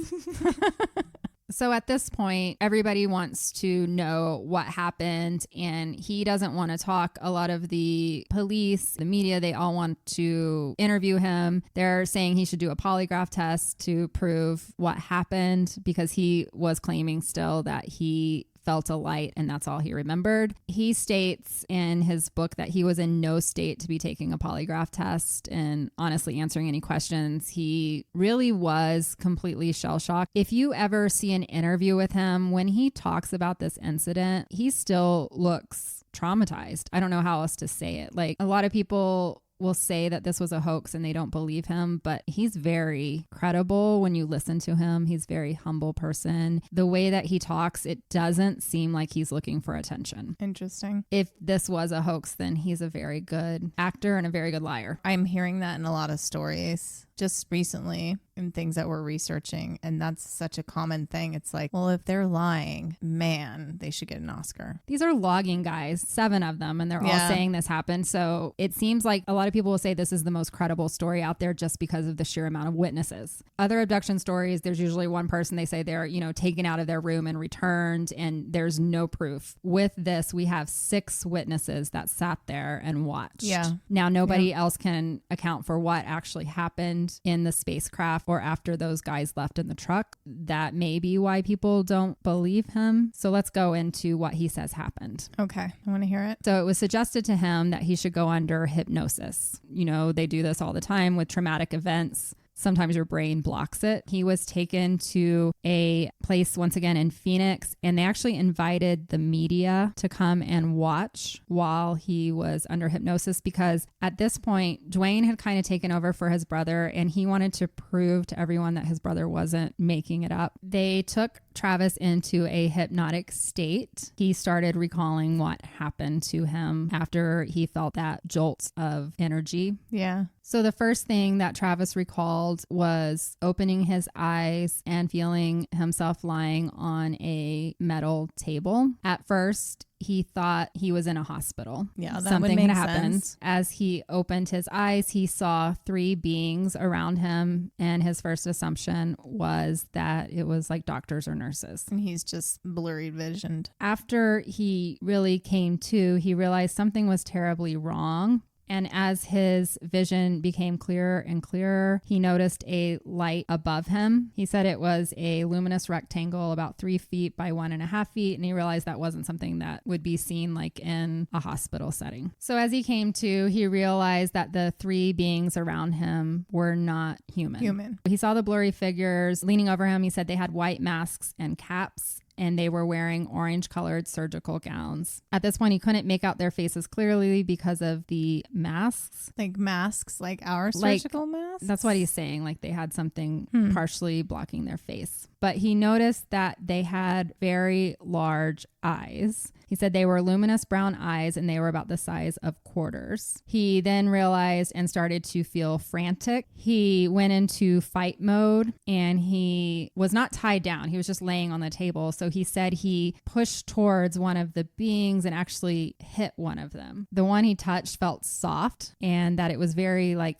So at this point, everybody wants to know what happened and he doesn't want to talk. A lot of the police, the media, they all want to interview him. They're saying he should do a polygraph test to prove what happened because he was claiming still that he felt a light and that's all he remembered. He states in his book that he was in no state to be taking a polygraph test and honestly answering any questions. He really was completely shell-shocked. If you ever see an interview with him, when he talks about this incident, he still looks traumatized. I don't know how else to say it. Like a lot of people will say that this was a hoax and they don't believe him, but he's very credible when you listen to him. He's a very humble person. The way that he talks, it doesn't seem like he's looking for attention. Interesting. If this was a hoax, then he's a very good actor and a very good liar. I'm hearing that in a lot of stories just recently in things that we're researching. And that's such a common thing. It's like, well, if they're lying, man, they should get an Oscar. These are logging guys, 7 of them, and they're all saying this happened. So it seems like a lot of people will say this is the most credible story out there just because of the sheer amount of witnesses. Other abduction stories, there's usually one person, they say they're, taken out of their room and returned, and there's no proof. With this, we have 6 witnesses that sat there and watched. Yeah. Now, nobody else can account for what actually happened in the spacecraft or after those guys left in the truck. That may be why people don't believe him. So let's go into what he says happened. Okay. I want to hear it. So it was suggested to him that he should go under hypnosis. They do this all the time with traumatic events. Sometimes your brain blocks it. He was taken to a place once again in Phoenix, and they actually invited the media to come and watch while he was under hypnosis because at this point, Dwayne had kind of taken over for his brother and he wanted to prove to everyone that his brother wasn't making it up. They took Travis into a hypnotic state. He started recalling what happened to him after he felt that jolt of energy. Yeah. So the first thing that Travis recalled was opening his eyes and feeling himself lying on a metal table. At first, he thought he was in a hospital. Yeah, that something would make had happened. sense. As he opened his eyes, he saw 3 beings around him, and his first assumption was that it was like doctors or nurses. And he's just blurry visioned. After he really came to, he realized something was terribly wrong. And as his vision became clearer and clearer, he noticed a light above him. He said it was a luminous rectangle about 3 feet by 1.5 feet. And he realized that wasn't something that would be seen like in a hospital setting. So as he came to, he realized that the 3 beings around him were not human. He saw the blurry figures leaning over him. He said they had white masks and caps, and they were wearing orange-colored surgical gowns. At this point, he couldn't make out their faces clearly because of the masks. Like masks, like our surgical masks? That's what he's saying. Like they had something partially blocking their face. But he noticed that they had very large eyes. He said they were luminous brown eyes and they were about the size of quarters. He then realized and started to feel frantic. He went into fight mode and he was not tied down. He was just laying on the table. So he said he pushed towards one of the beings and actually hit one of them. The one he touched felt soft and that it was very light,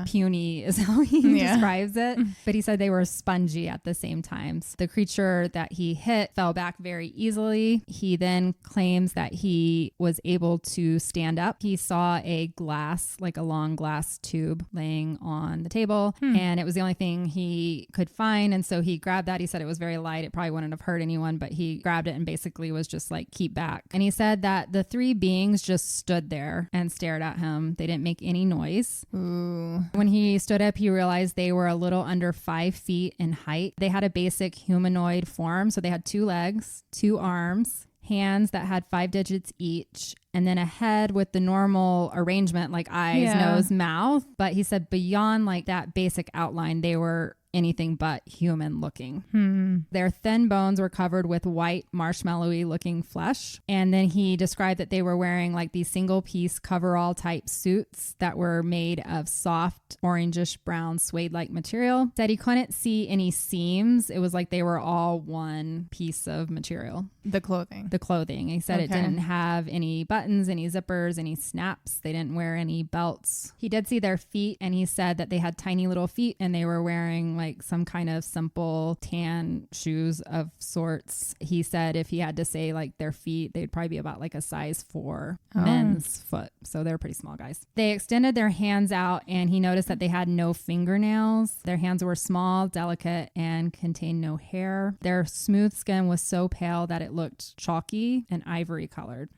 puny is how he describes it. But he said they were spongy at the same time. The creature that he hit fell back very easily. He then claims that he was able to stand up. He saw a glass, like a long glass tube laying on the table, and it was the only thing he could find. And so he grabbed that. He said it was very light. It probably wouldn't have hurt anyone, but he grabbed it and basically was just like, keep back. And he said that the three beings just stood there and stared at him. They didn't make any noise. Ooh. When he stood up, he realized they were a little under 5 feet in height. They had a basic humanoid form. So they had 2 legs, 2 arms, hands that had 5 digits each, and then a head with the normal arrangement, like eyes, nose, mouth. But he said beyond like that basic outline, they were anything but human looking. Their thin bones were covered with white marshmallowy looking flesh. And then he described that they were wearing like these single piece coverall type suits that were made of soft orangish brown suede like material. Said he couldn't see any seams. It was like they were all one piece of material. The clothing. He said it didn't have any buttons, any zippers, any snaps. They didn't wear any belts. He did see their feet, and he said that they had tiny little feet and they were wearing like some kind of simple tan shoes of sorts. He said if he had to say like their feet, they'd probably be about like a size 4 men's foot. So they're pretty small guys. They extended their hands out, and he noticed that they had no fingernails. Their hands were small, delicate, and contained no hair. Their smooth skin was so pale that it looked chalky and ivory colored.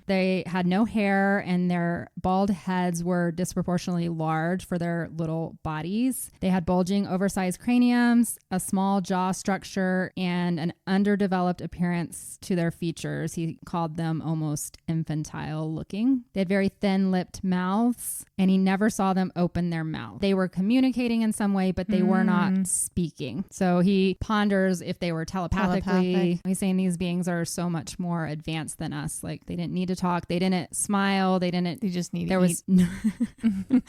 They had no hair, and their bald heads were disproportionately large for their little bodies. They had bulging, oversized craniums, a small jaw structure, and an underdeveloped appearance to their features. He called them almost infantile looking. They had very thin-lipped mouths, and he never saw them open their mouth. They were communicating in some way, but they were not speaking. So he ponders if they were telepathically. He's saying these beings are so much more advanced than us. Like they didn't need to talk. They didn't smile. They just needed to eat.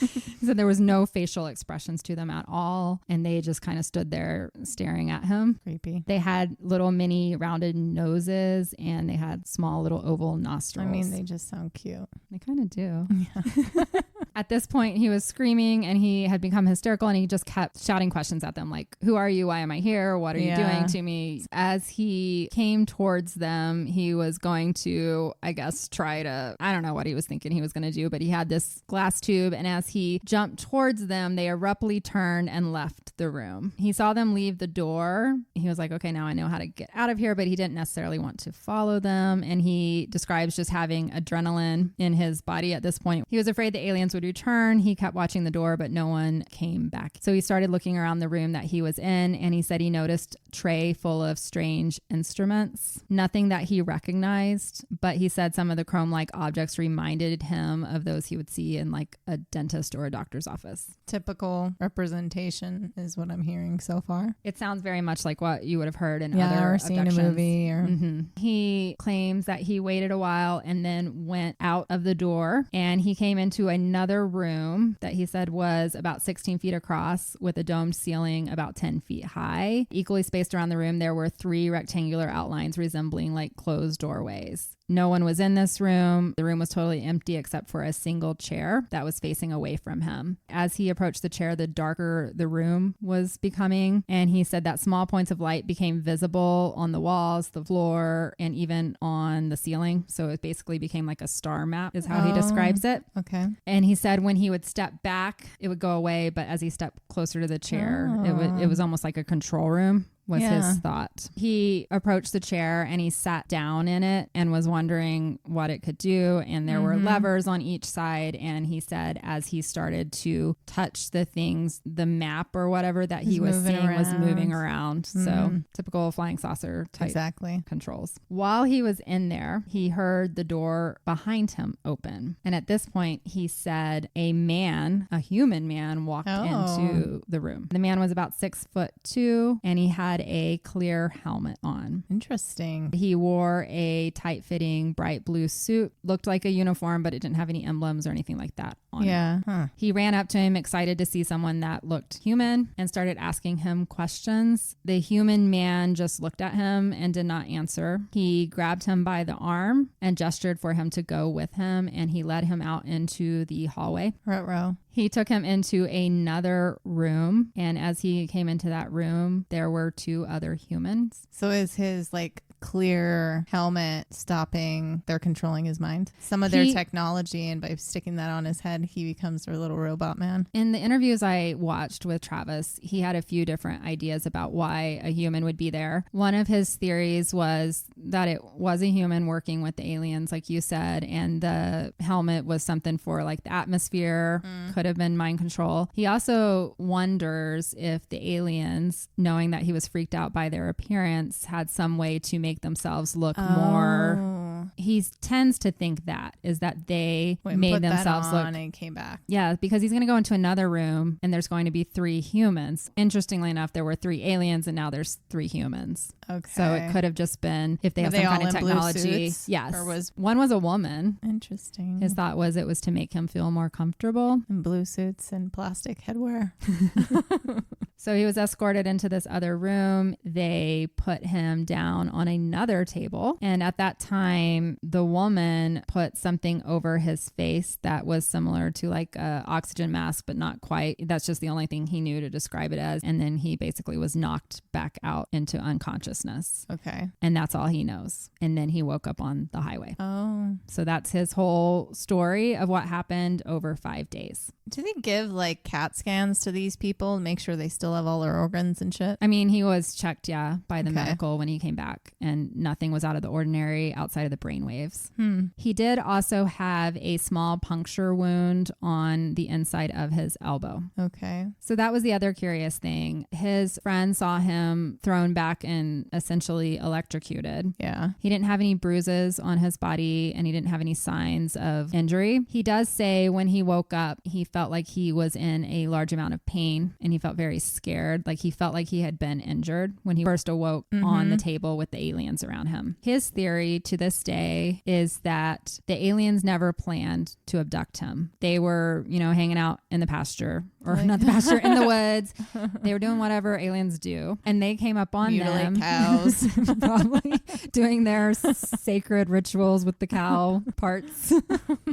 He said there was no facial expressions to them at all. And they just kind of stood there staring at him. Creepy. They had little mini rounded noses, and they had small little oval nostrils. I mean, they just sound cute. They kind of do. Yeah. At this point, he was screaming, and he had become hysterical, and he just kept shouting questions at them like, who are you? Why am I here? What are you doing to me? As he came towards them, he was going to, I guess, try to, I don't know what he was thinking he was going to do, but he had this glass tube, and as he jumped towards them, they abruptly turned and left the room. He saw them leave the door. He was like, okay, now I know how to get out of here, but he didn't necessarily want to follow them. And he describes just having adrenaline in his body at this point. He was afraid the aliens would return. He kept watching the door, but no one came back. So he started looking around the room that he was in, and he said he noticed a tray full of strange instruments, nothing that he recognized, but he said some of the chrome-like objects reminded him of those he would see in like a dentist or a doctor's office. Typical representation is what I'm hearing so far. It sounds very much like what you would have heard in other or seen a movie. Or He claims that he waited a while and then went out of the door, and he came into another room that he said was about 16 feet across with a domed ceiling about 10 feet high. Equally spaced around the room, there were 3 rectangular outlines resembling like closed doorways. No one was in this room. The room was totally empty except for a single chair that was facing away from him. As he approached the chair, the darker the room was becoming. And he said that small points of light became visible on the walls, the floor, and even on the ceiling. So it basically became like a star map is how he describes it. Okay. And he said when he would step back, it would go away. But as he stepped closer to the chair, it was almost like a control room. Was his thought. He approached the chair and he sat down in it and was wondering what it could do. And there were levers on each side. And he said as he started to touch the things, the map or whatever that he was seeing was moving around. So typical flying saucer type controls. While he was in there, he heard the door behind him open. And at this point, he said a human man walked into the room. The man was about 6'2" and he had a clear helmet on. Interesting. He wore a tight-fitting bright blue suit. Looked like a uniform, but it didn't have any emblems or anything like that on it. He ran up to him, excited to see someone that looked human, and started asking him questions. The human man just looked at him and did not answer. He grabbed him by the arm and gestured for him to go with him, and he led him out into the hallway. Ruh-roh. He took him into another room, and as he came into that room, there were 2 other humans. So is his like clear helmet stopping, they're controlling his mind. Some of their technology, and by sticking that on his head, he becomes their little robot man. In the interviews I watched with Travis, he had a few different ideas about why a human would be there. One of his theories was that it was a human working with the aliens, like you said, and the helmet was something for like the atmosphere, could have been mind control. He also wonders if the aliens, knowing that he was freaked out by their appearance, had some way to make themselves look more. He tends to think that they made themselves look, and came back. Yeah, because he's going to go into another room and there's going to be 3 humans. Interestingly enough, there were 3 aliens and now there's 3 humans. Okay. So it could have just been if they have some kind of technology. Yes. Or one was a woman. Interesting. His thought was it was to make him feel more comfortable. In blue suits and plastic headwear. So he was escorted into this other room. They put him down on another table. And at that time, the woman put something over his face that was similar to like an oxygen mask, but not quite. That's just the only thing he knew to describe it as. And then he basically was knocked back out into unconsciousness. Okay. And that's all he knows. And then he woke up on the highway. Oh. So that's his whole story of what happened over 5 days. Do they give like CAT scans to these people to make sure they still have all their organs and shit? I mean, he was checked, by the medical when he came back, and nothing was out of the ordinary outside of the brain waves. He did also have a small puncture wound on the inside of his elbow. Okay. So that was the other curious thing. His friend saw him thrown back and essentially electrocuted. Yeah. He didn't have any bruises on his body and he didn't have any signs of injury. He does say when he woke up, he felt like he was in a large amount of pain and he felt very scared. Like he felt like he had been injured when he first awoke on the table with the aliens around him. His theory to this day is that the aliens never planned to abduct him. They were, hanging out in the pasture, or not the pasture, in the woods. They were doing whatever aliens do. And they came up on them. Cows. Probably doing their sacred rituals with the cow parts.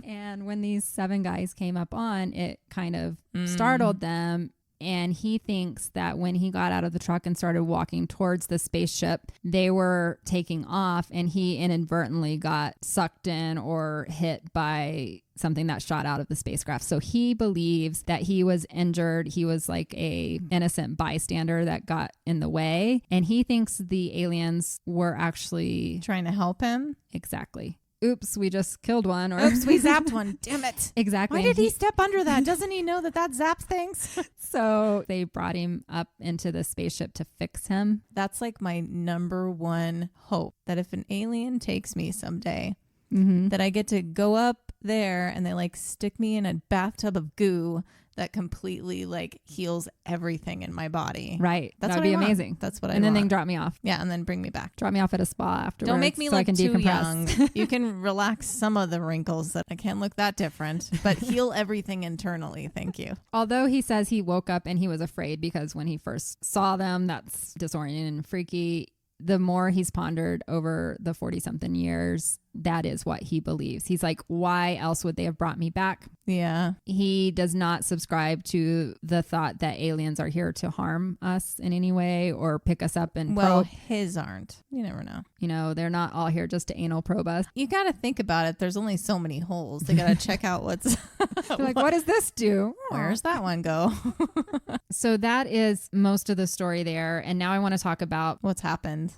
And when these 7 guys came up on, it kind of startled them. And he thinks that when he got out of the truck and started walking towards the spaceship, they were taking off and he inadvertently got sucked in or hit by something that shot out of the spacecraft. So he believes that he was injured. He was like a innocent bystander that got in the way. And he thinks the aliens were actually trying to help him. Exactly. Oops, we just killed one. Or oops, we zapped one. Damn it. Exactly. Why did he step under that? Doesn't he know that zaps things? So they brought him up into the spaceship to fix him. That's like my number one hope, that if an alien takes me someday, that I get to go up there and they like stick me in a bathtub of goo that completely like heals everything in my body. Right. That's That'd be amazing. That's what I want. And then they can drop me off. Yeah, and then bring me back. Drop me off at a spa afterwards. Don't make me so look I can too decompress. young. You can relax some of the wrinkles that I can't look that different, but heal everything internally. Thank you. Although he says he woke up and he was afraid because when he first saw them, that's disoriented and freaky. The more he's pondered over the 40-something years, that is what he believes. He's like, why else would they have brought me back? Yeah. He does not subscribe to the thought that aliens are here to harm us in any way or pick us up and probe. His aren't. You never know. They're not all here just to anal probe us. You got to think about it. There's only so many holes. They got to check out what's... like, what does this do? Where's that one go? So that is most of the story there. And now I want to talk about what happened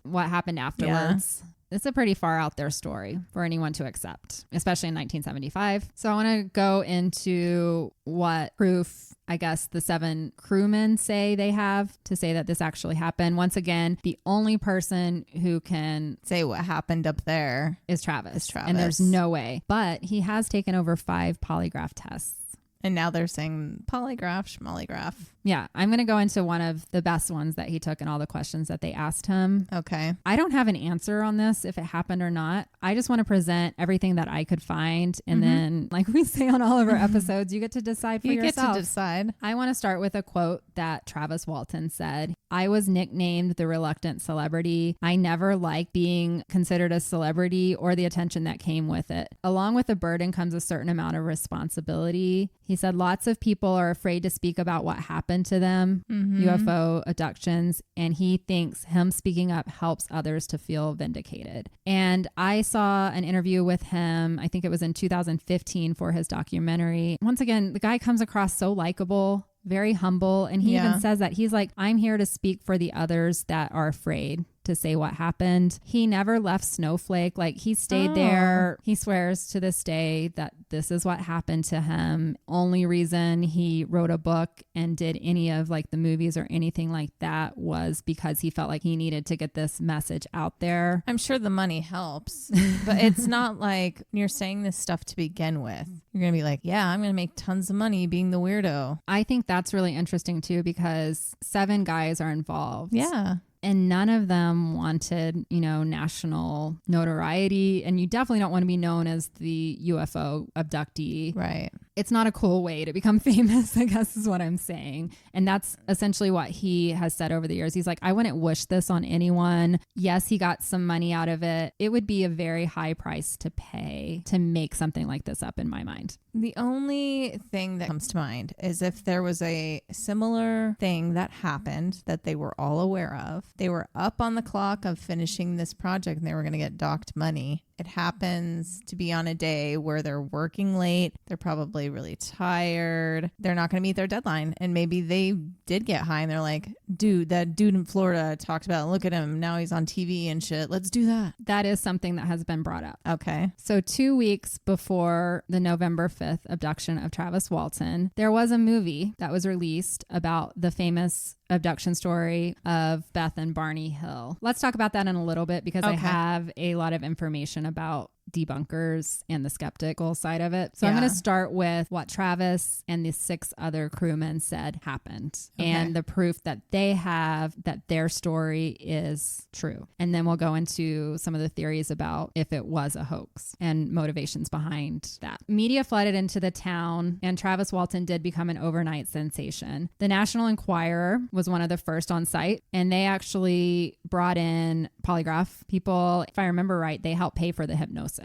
afterwards. Yeah. It's a pretty far out there story for anyone to accept, especially in 1975. So I want to go into what proof, I guess, the 7 crewmen say they have to say that this actually happened. Once again, the only person who can say what happened up there is Travis. And there's no way. But he has taken over 5 polygraph tests. And now they're saying polygraph, schmolygraph. Yeah, I'm going to go into one of the best ones that he took and all the questions that they asked him. Okay. I don't have an answer on this, if it happened or not. I just want to present everything that I could find. And then, like we say on all of our episodes, you get to decide for yourself. You get to decide. I want to start with a quote that Travis Walton said. I was nicknamed the reluctant celebrity. I never liked being considered a celebrity or the attention that came with it. Along with the burden comes a certain amount of responsibility. He said lots of people are afraid to speak about what happened to them, UFO abductions, and he thinks him speaking up helps others to feel vindicated. And I saw an interview with him, I think it was in 2015 for his documentary. Once again, the guy comes across so likable, very humble. And he even says that he's like, I'm here to speak for the others that are afraid to say what happened. He never left Snowflake. Like he stayed there. He swears to this day that this is what happened to him. Only reason he wrote a book and did any of like the movies or anything like that was because he felt like he needed to get this message out there. I'm sure the money helps, but it's not like you're saying this stuff to begin with. You're going to be like, yeah, I'm going to make tons of money being the weirdo. I think that's really interesting too, because 7 guys are involved. Yeah. And none of them wanted, national notoriety. And you definitely don't want to be known as the UFO abductee. Right. It's not a cool way to become famous, I guess is what I'm saying. And that's essentially what he has said over the years. He's like, I wouldn't wish this on anyone. Yes, he got some money out of it. It would be a very high price to pay to make something like this up in my mind. The only thing that comes to mind is if there was a similar thing that happened that they were all aware of. They were up on the clock of finishing this project and they were going to get docked money. It happens to be on a day where they're working late. They're probably really tired. They're not going to meet their deadline. And maybe they did get high and they're like, dude, that dude in Florida talked about, look at him. Now he's on TV and shit. Let's do that. That is something that has been brought up. Okay. So 2 weeks before the November 5th abduction of Travis Walton, there was a movie that was released about the famous abduction story of Beth and Barney Hill. Let's talk about that in a little bit because I have a lot of information about debunkers and the skeptical side of it. So I'm going to start with what Travis and the 6 other crewmen said happened and the proof that they have that their story is true. And then we'll go into some of the theories about if it was a hoax and motivations behind that. Media flooded into the town and Travis Walton did become an overnight sensation. The National Enquirer was one of the first on site and they actually brought in polygraph people. If I remember right, they helped pay for the hypnosis.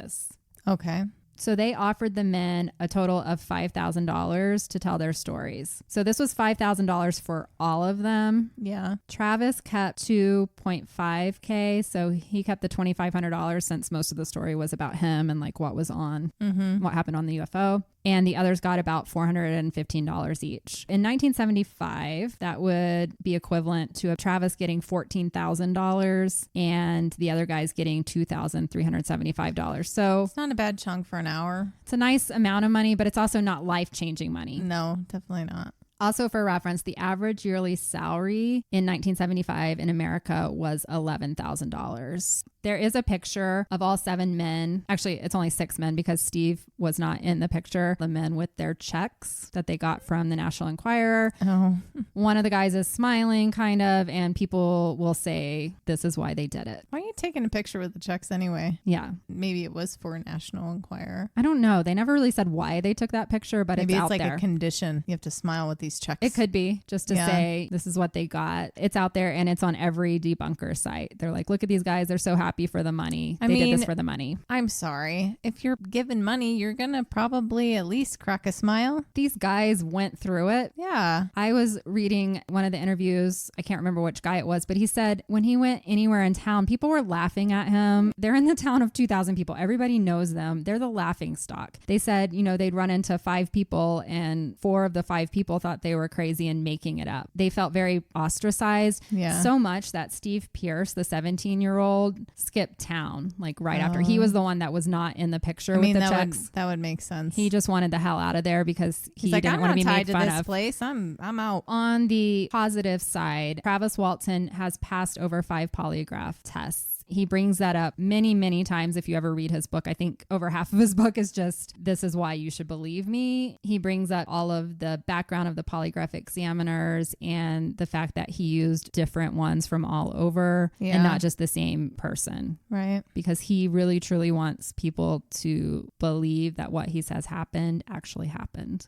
Okay. So they offered the men a total of $5,000 to tell their stories. So this was $5,000 for all of them. Yeah. Travis kept $2.5K. So he kept the $2,500 since most of the story was about him and like what was on, what happened on the UFO. And the others got about $415 each. In 1975, that would be equivalent to Travis getting $14,000 and the other guys getting $2,375. So it's not a bad chunk for an hour. It's a nice amount of money, but it's also not life-changing money. No, definitely not. Also, for reference, the average yearly salary in 1975 in America was $11,000. There is a picture of all 7 men. Actually, it's only 6 men because Steve was not in the picture. The men with their checks that they got from the National Enquirer. Oh. One of the guys is smiling kind of, and people will say this is why they did it. Why are you taking a picture with the checks anyway? Yeah. Maybe it was for National Enquirer. I don't know. They never really said why they took that picture, but maybe it's out out there. Maybe there. it's like a condition. You have to smile with these checks. It could be just to say this is what they got. It's out there and it's on every debunker site. They're like, look at these guys. They're so happy for the money. They did this for the money. I'm sorry. If you're given money, you're going to probably at least crack a smile. These guys went through it. Yeah. I was reading one of the interviews. I can't remember which guy it was, but he said when he went anywhere in town, people were laughing at him. They're in the town of 2,000 people. Everybody knows them. They're the laughing stock. They said, they'd run into 5 people and 4 of the 5 people thought they were crazy and making it up. They felt very ostracized. Yeah. So much that Steve Pierce, the 17-year-old, skipped town like right after. He was the one that was not in the picture with the checks. That would make sense. He just wanted the hell out of there because he didn't want to be made fun of. Place. I'm out. On the positive side, Travis Walton has passed over 5 polygraph tests. He brings that up many, many times. If you ever read his book, I think over half of his book is just, this is why you should believe me. He brings up all of the background of the polygraph examiners and the fact that he used different ones from all over and not just the same person. Right. Because he really, truly wants people to believe that what he says happened actually happened.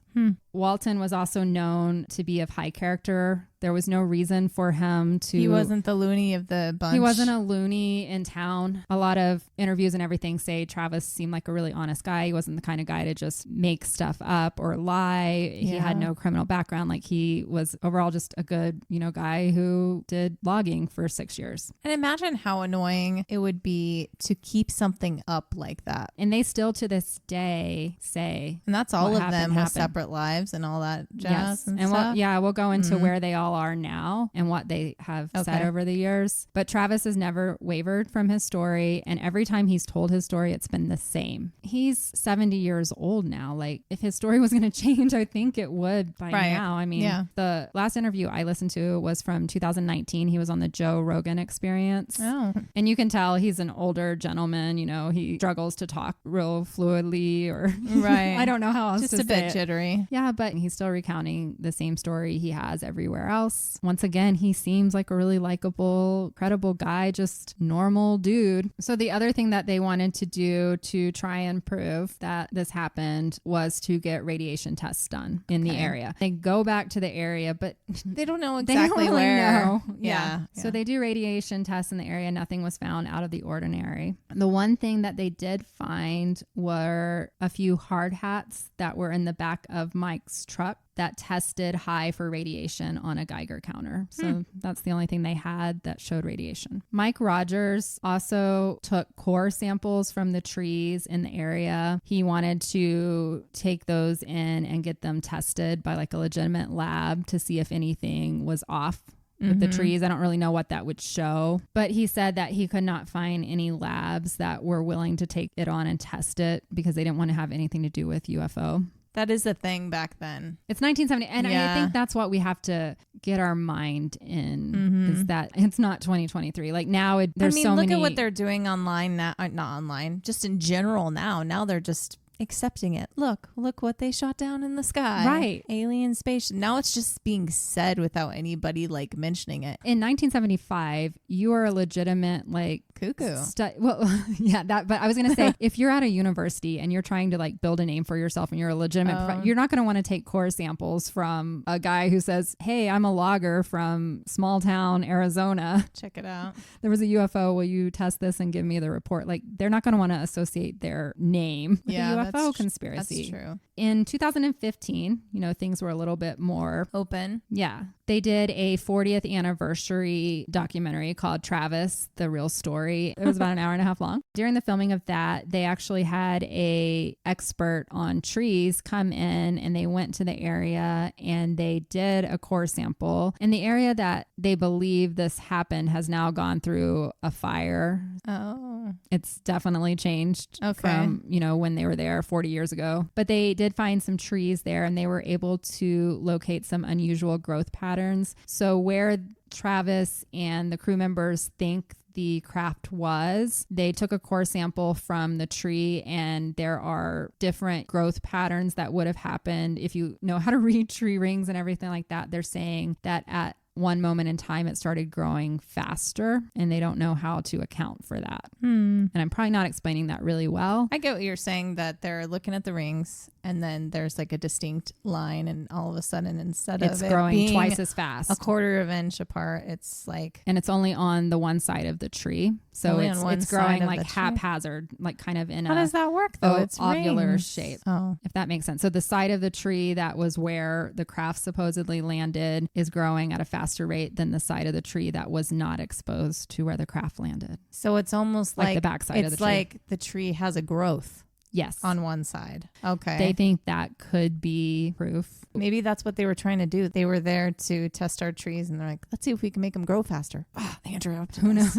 Walton was also known to be of high character. There was no reason for him to... He wasn't the loony of the bunch. He wasn't a loony in town. A lot of interviews and everything say Travis seemed like a really honest guy. He wasn't the kind of guy to just make stuff up or lie. He had no criminal background. Like, he was overall just a good, guy who did logging for 6 years. And imagine how annoying it would be to keep something up like that. And they still to this day say... And that's all of them with separate lives and all that jazz. Yes. And we'll go into where they all are now and what they have said over the years. But Travis has never wavered from his story. And every time he's told his story, it's been the same. He's 70 years old now. Like, if his story was going to change, I think it would by now. I mean, the last interview I listened to was from 2019. He was on the Joe Rogan Experience. Oh. And you can tell he's an older gentleman. He struggles to talk real fluidly, or I don't know how else just to say a bit it. jittery. Yeah, but he's still recounting the same story he has everywhere else. Once again, he seems like a really likable, credible guy, just normal dude. So the other thing that they wanted to do to try and prove that this happened was to get radiation tests done in the area. They go back to the area, but they don't know exactly where. Yeah. So they do radiation tests in the area. Nothing was found out of the ordinary. The one thing that they did find were a few hard hats that were in the back of Mike's truck that tested high for radiation on a Geiger counter. So that's the only thing they had that showed radiation. Mike Rogers also took core samples from the trees in the area. He wanted to take those in and get them tested by like a legitimate lab to see if anything was off with the trees. I don't really know what that would show, but he said that he could not find any labs that were willing to take it on and test it because they didn't want to have anything to do with UFO. That is a thing back then. It's 1970. And I think that's what we have to get our mind in, is that it's not 2023. Like now there's so many. Look at what they're doing online now. Not online, just in general now. Now they're just accepting it. Look what they shot down in the sky. Right. Alien space. Now it's just being said without anybody like mentioning it. In 1975, you are a legitimate like cuckoo. But I was going to say, if you're at a university and you're trying to like build a name for yourself and you're a legitimate, you're not going to want to take core samples from a guy who says, hey, I'm a logger from small town Arizona. Check it out. There was a UFO. Will you test this and give me the report? Like, they're not going to want to associate their name with the UFO conspiracy. That's true. In 2015, things were a little bit more open. Yeah. They did a 40th anniversary documentary called Travis, The Real Story. It was about an hour and a half long. During the filming of that, they actually had a expert on trees come in, and they went to the area and they did a core sample. And the area that they believe this happened has now gone through a fire. Oh. It's definitely changed from, when they were there 40 years ago. But they did find some trees there, and they were able to locate some unusual growth patterns. So where Travis and the crew members think the craft was, they took a core sample from the tree, and there are different growth patterns that would have happened if you know how to read tree rings and everything like that. They're saying that at one moment in time it started growing faster, and they don't know how to account for that. And I'm probably not explaining that really well. I get what you're saying, that they're looking at the rings and then there's like a distinct line, and all of a sudden, instead of it growing being twice as fast, a quarter of an inch apart, it's like, and it's only on the one side of the tree. So it's growing like haphazard, like kind of in how does that work though? It's ovular rings. shape. Oh, if that makes sense. So the side of the tree that was where the craft supposedly landed is growing at a faster rate than the side of the tree that was not exposed to where the craft landed. So it's almost like the backside of the tree. It's like the tree has a growth. Yes. On one side. Okay. They think that could be proof. Maybe that's what they were trying to do. They were there to test our trees, and they're like, let's see if we can make them grow faster. Andrew, who knows?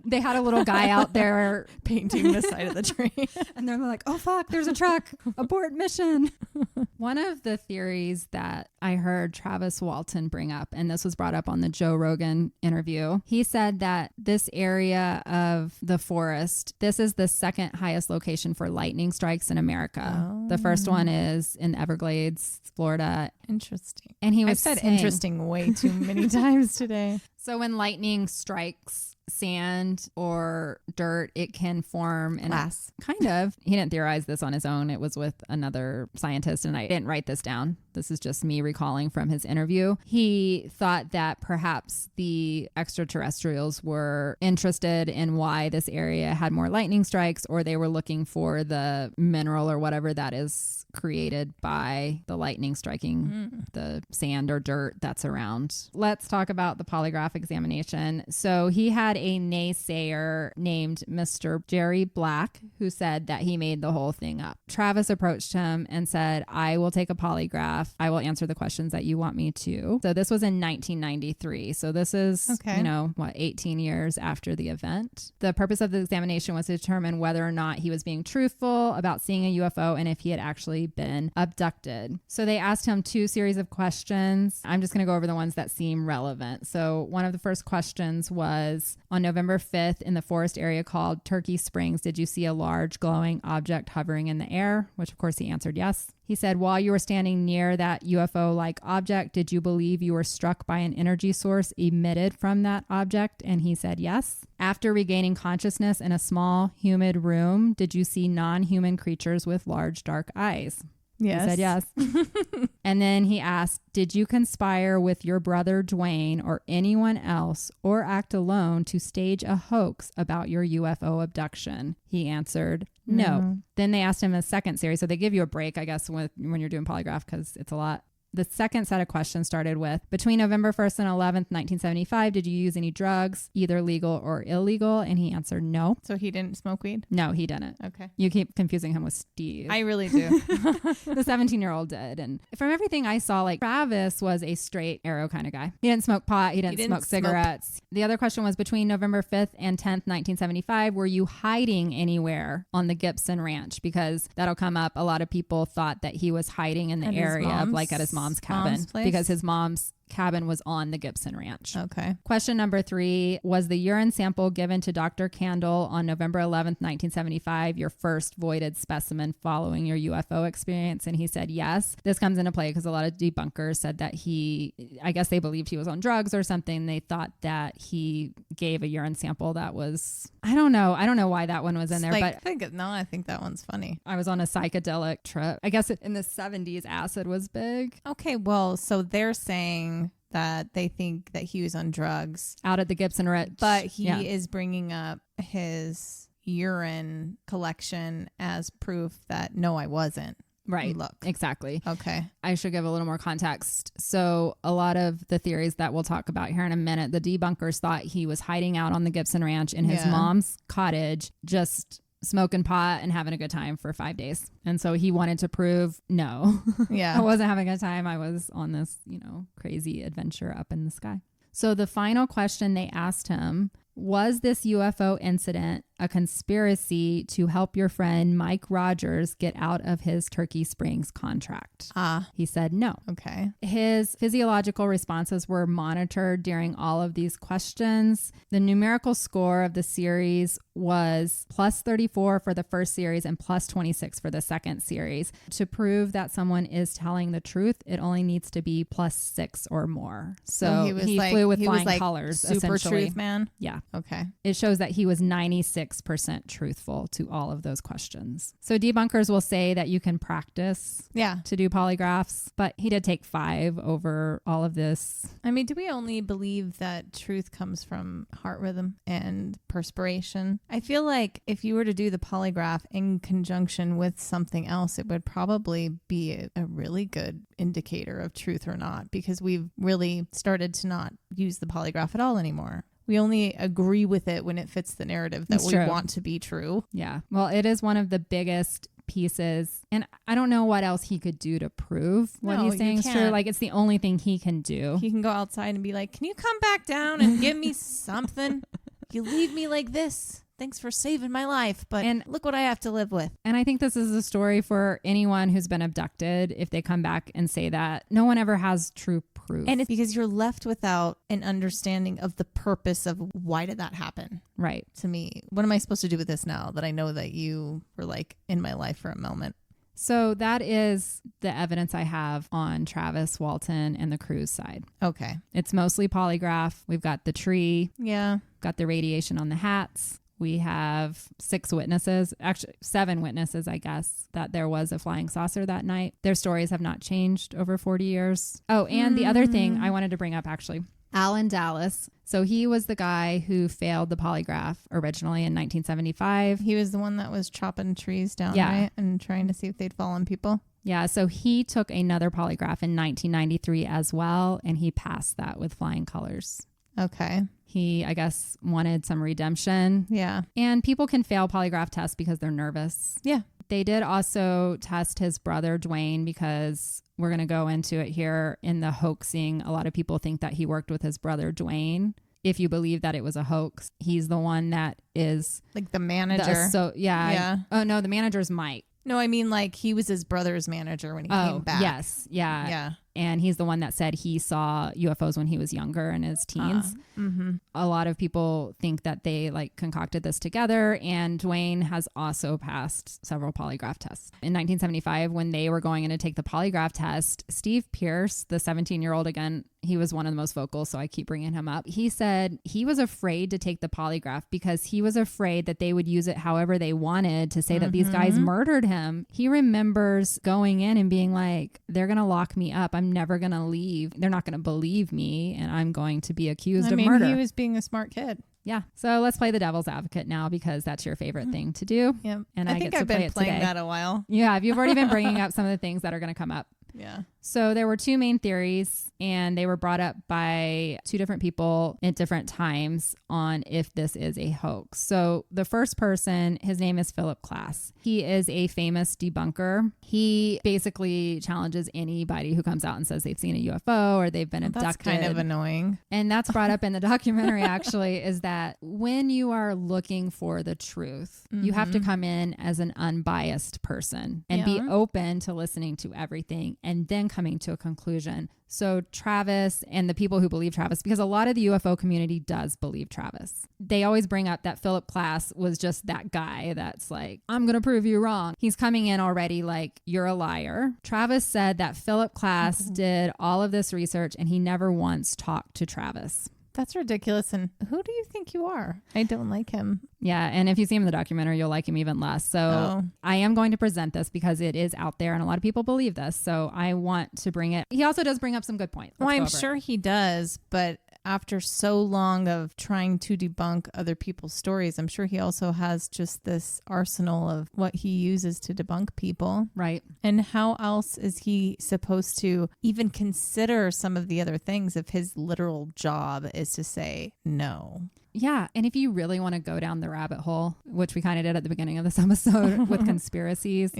They had a little guy out there painting the side of the tree. And they're like, oh, fuck, there's a truck. Abort mission. One of the theories that I heard Travis Walton bring up, and this was brought up on the Joe Rogan interview, he said that this area of the forest, this is the second highest location for lightning strikes in America. The first one is in the Everglades, Florida, Interesting. And he was I've said interesting way too many times today. So when lightning strikes sand or dirt, it can form glass. Kind of. He didn't theorize this on his own. It was with another scientist, and I didn't write this down. This is just me recalling from his interview. He thought that perhaps the extraterrestrials were interested in why this area had more lightning strikes, or they were looking for the mineral or whatever that is created by the lightning striking the sand or dirt that's around. Let's talk about the polygraph examination. So he had a naysayer named Mr. Jerry Black who said that he made the whole thing up. Travis approached him and said, I will take a polygraph. I will answer the questions that you want me to. So this was in 1993. So this is, 18 years after the event. The purpose of the examination was to determine whether or not he was being truthful about seeing a UFO and if he had actually been abducted. So they asked him 2 series of questions. I'm just going to go over the ones that seem relevant. So one of the first questions was, on November 5th in the forest area called Turkey Springs, did you see a large glowing object hovering in the air? Which of course he answered yes. He said, while you were standing near that UFO-like object, did you believe you were struck by an energy source emitted from that object? And he said yes. After regaining consciousness in a small, humid room, did you see non-human creatures with large, dark eyes? Yes. He said yes. And then he asked, did you conspire with your brother Dwayne or anyone else or act alone to stage a hoax about your UFO abduction? He answered no. Then they asked him a second series. So they give you a break, I guess, when you're doing polygraph because it's a lot. The second set of questions started with, between November 1st and 11th, 1975, did you use any drugs, either legal or illegal? And he answered no. So he didn't smoke weed? No, he didn't. Okay. You keep confusing him with Steve. I really do. The 17-year-old did. And from everything I saw, like Travis was a straight arrow kind of guy. He didn't smoke pot. He didn't smoke cigarettes. The other question was, between November 5th and 10th, 1975, were you hiding anywhere on the Gibson Ranch? Because that'll come up. A lot of people thought that he was hiding in the area of like at his mom's cabin because his mom's cabin was on the Gibson Ranch. Okay. Question number 3, was the urine sample given to Dr. Candle on November 11th, 1975, your first voided specimen following your UFO experience? And he said yes. This comes into play because a lot of debunkers said that I guess they believed he was on drugs or something. They thought that he gave a urine sample that was, I don't know why that one was in there. But I think that one's funny. I was on a psychedelic trip. I guess in the 70s, acid was big. Okay, well, so they're saying that they think that he was on drugs out at the Gibson Ranch, but he is bringing up his urine collection as proof that no, I wasn't. Right. Look. Exactly. Okay. I should give a little more context. So a lot of the theories that we'll talk about here in a minute, the debunkers thought he was hiding out on the Gibson Ranch in his mom's cottage, just smoking pot and having a good time for 5 days. And so he wanted to prove, no, I wasn't having a good time. I was on this, crazy adventure up in the sky. So the final question they asked him, was this UFO incident a conspiracy to help your friend Mike Rogers get out of his Turkey Springs contract? He said no. Okay. His physiological responses were monitored during all of these questions. The numerical score of the series was plus 34 for the first series and plus 26 for the second series. To prove that someone is telling the truth, it only needs to be plus 6 or more. So he flew with flying colors, super essentially. Truth man? Yeah. Okay. It shows that he was 96% truthful to all of those questions. So debunkers will say that you can practice to do polygraphs, but he did take 5 over all of this. I mean, do we only believe that truth comes from heart rhythm and perspiration? I feel like if you were to do the polygraph in conjunction with something else, it would probably be a really good indicator of truth or not, because we've really started to not use the polygraph at all anymore. We only agree with it when it fits the narrative that we want to be true. Yeah. Well, it is one of the biggest pieces. And I don't know what else he could do to prove what he's saying is true. Like, it's the only thing he can do. He can go outside and be like, can you come back down and give me something? You leave me like this. Thanks for saving my life, but look what I have to live with. And I think this is a story for anyone who's been abducted. If they come back and say that, no one ever has true proof. And it's because you're left without an understanding of the purpose of why did that happen? Right. To me, what am I supposed to do with this now that I know that you were like in my life for a moment? So that is the evidence I have on Travis Walton and the crew's side. Okay. It's mostly polygraph. We've got the tree. Yeah. Got the radiation on the hats. We have 6 witnesses, actually 7 witnesses, I guess, that there was a flying saucer that night. Their stories have not changed over 40 years. Oh, and the other thing I wanted to bring up, actually, Alan Dallas. So he was the guy who failed the polygraph originally in 1975. He was the one that was chopping trees down, right? And trying to see if they'd fall on people. Yeah, so he took another polygraph in 1993 as well, and he passed that with flying colors. Okay. He, I guess, wanted some redemption. Yeah. And people can fail polygraph tests because they're nervous. Yeah. They did also test his brother, Dwayne, because we're going to go into it here in the hoaxing. A lot of people think that he worked with his brother, Dwayne. If you believe that it was a hoax, he's the one that is... Like the manager. Yeah. Oh, no, the manager's Mike. No, I mean like he was his brother's manager when he came back. Yes. Yeah. Yeah. And he's the one that said he saw UFOs when he was younger in his teens. A lot of people think that they like concocted this together, and Dwayne has also passed several polygraph tests. In 1975, when they were going in to take the polygraph test, Steve Pierce, the 17-year-old, again, he was one of the most vocal, so I keep bringing him up. He said he was afraid to take the polygraph because he was afraid that they would use it however they wanted to say that these guys murdered him. He remembers going in and being like, they're going to lock me up. I'm never going to leave. They're not going to believe me, and I'm going to be accused of murder. He was being a smart kid. Yeah. So let's play the devil's advocate now, because that's your favorite thing to do. Yeah. And I think I've been playing that a while. Yeah. You've already been bringing up some of the things that are going to come up. Yeah. So there were 2 main theories, and they were brought up by 2 different people at different times on if this is a hoax. So the first person, his name is Philip Klass. He is a famous debunker. He basically challenges anybody who comes out and says they've seen a UFO or they've been abducted. That's kind of annoying. And that's brought up in the documentary, actually, is that when you are looking for the truth, you have to come in as an unbiased person and be open to listening to everything and then coming to a conclusion. So Travis and the people who believe Travis, because a lot of the UFO community does believe Travis, they always bring up that Philip Klass was just that guy that's like, I'm going to prove you wrong. He's coming in already like, you're a liar. Travis said that Philip Klass did all of this research and he never once talked to Travis. That's ridiculous. And who do you think you are? I don't like him. Yeah. And if you see him in the documentary, you'll like him even less. So I am going to present this because it is out there and a lot of people believe this. So I want to bring it. He also does bring up some good points. Well, I'm sure he does. But after so long of trying to debunk other people's stories, I'm sure he also has just this arsenal of what he uses to debunk people. Right. And how else is he supposed to even consider some of the other things if his literal job is to say no? Yeah. And if you really want to go down the rabbit hole, which we kind of did at the beginning of this episode with conspiracies,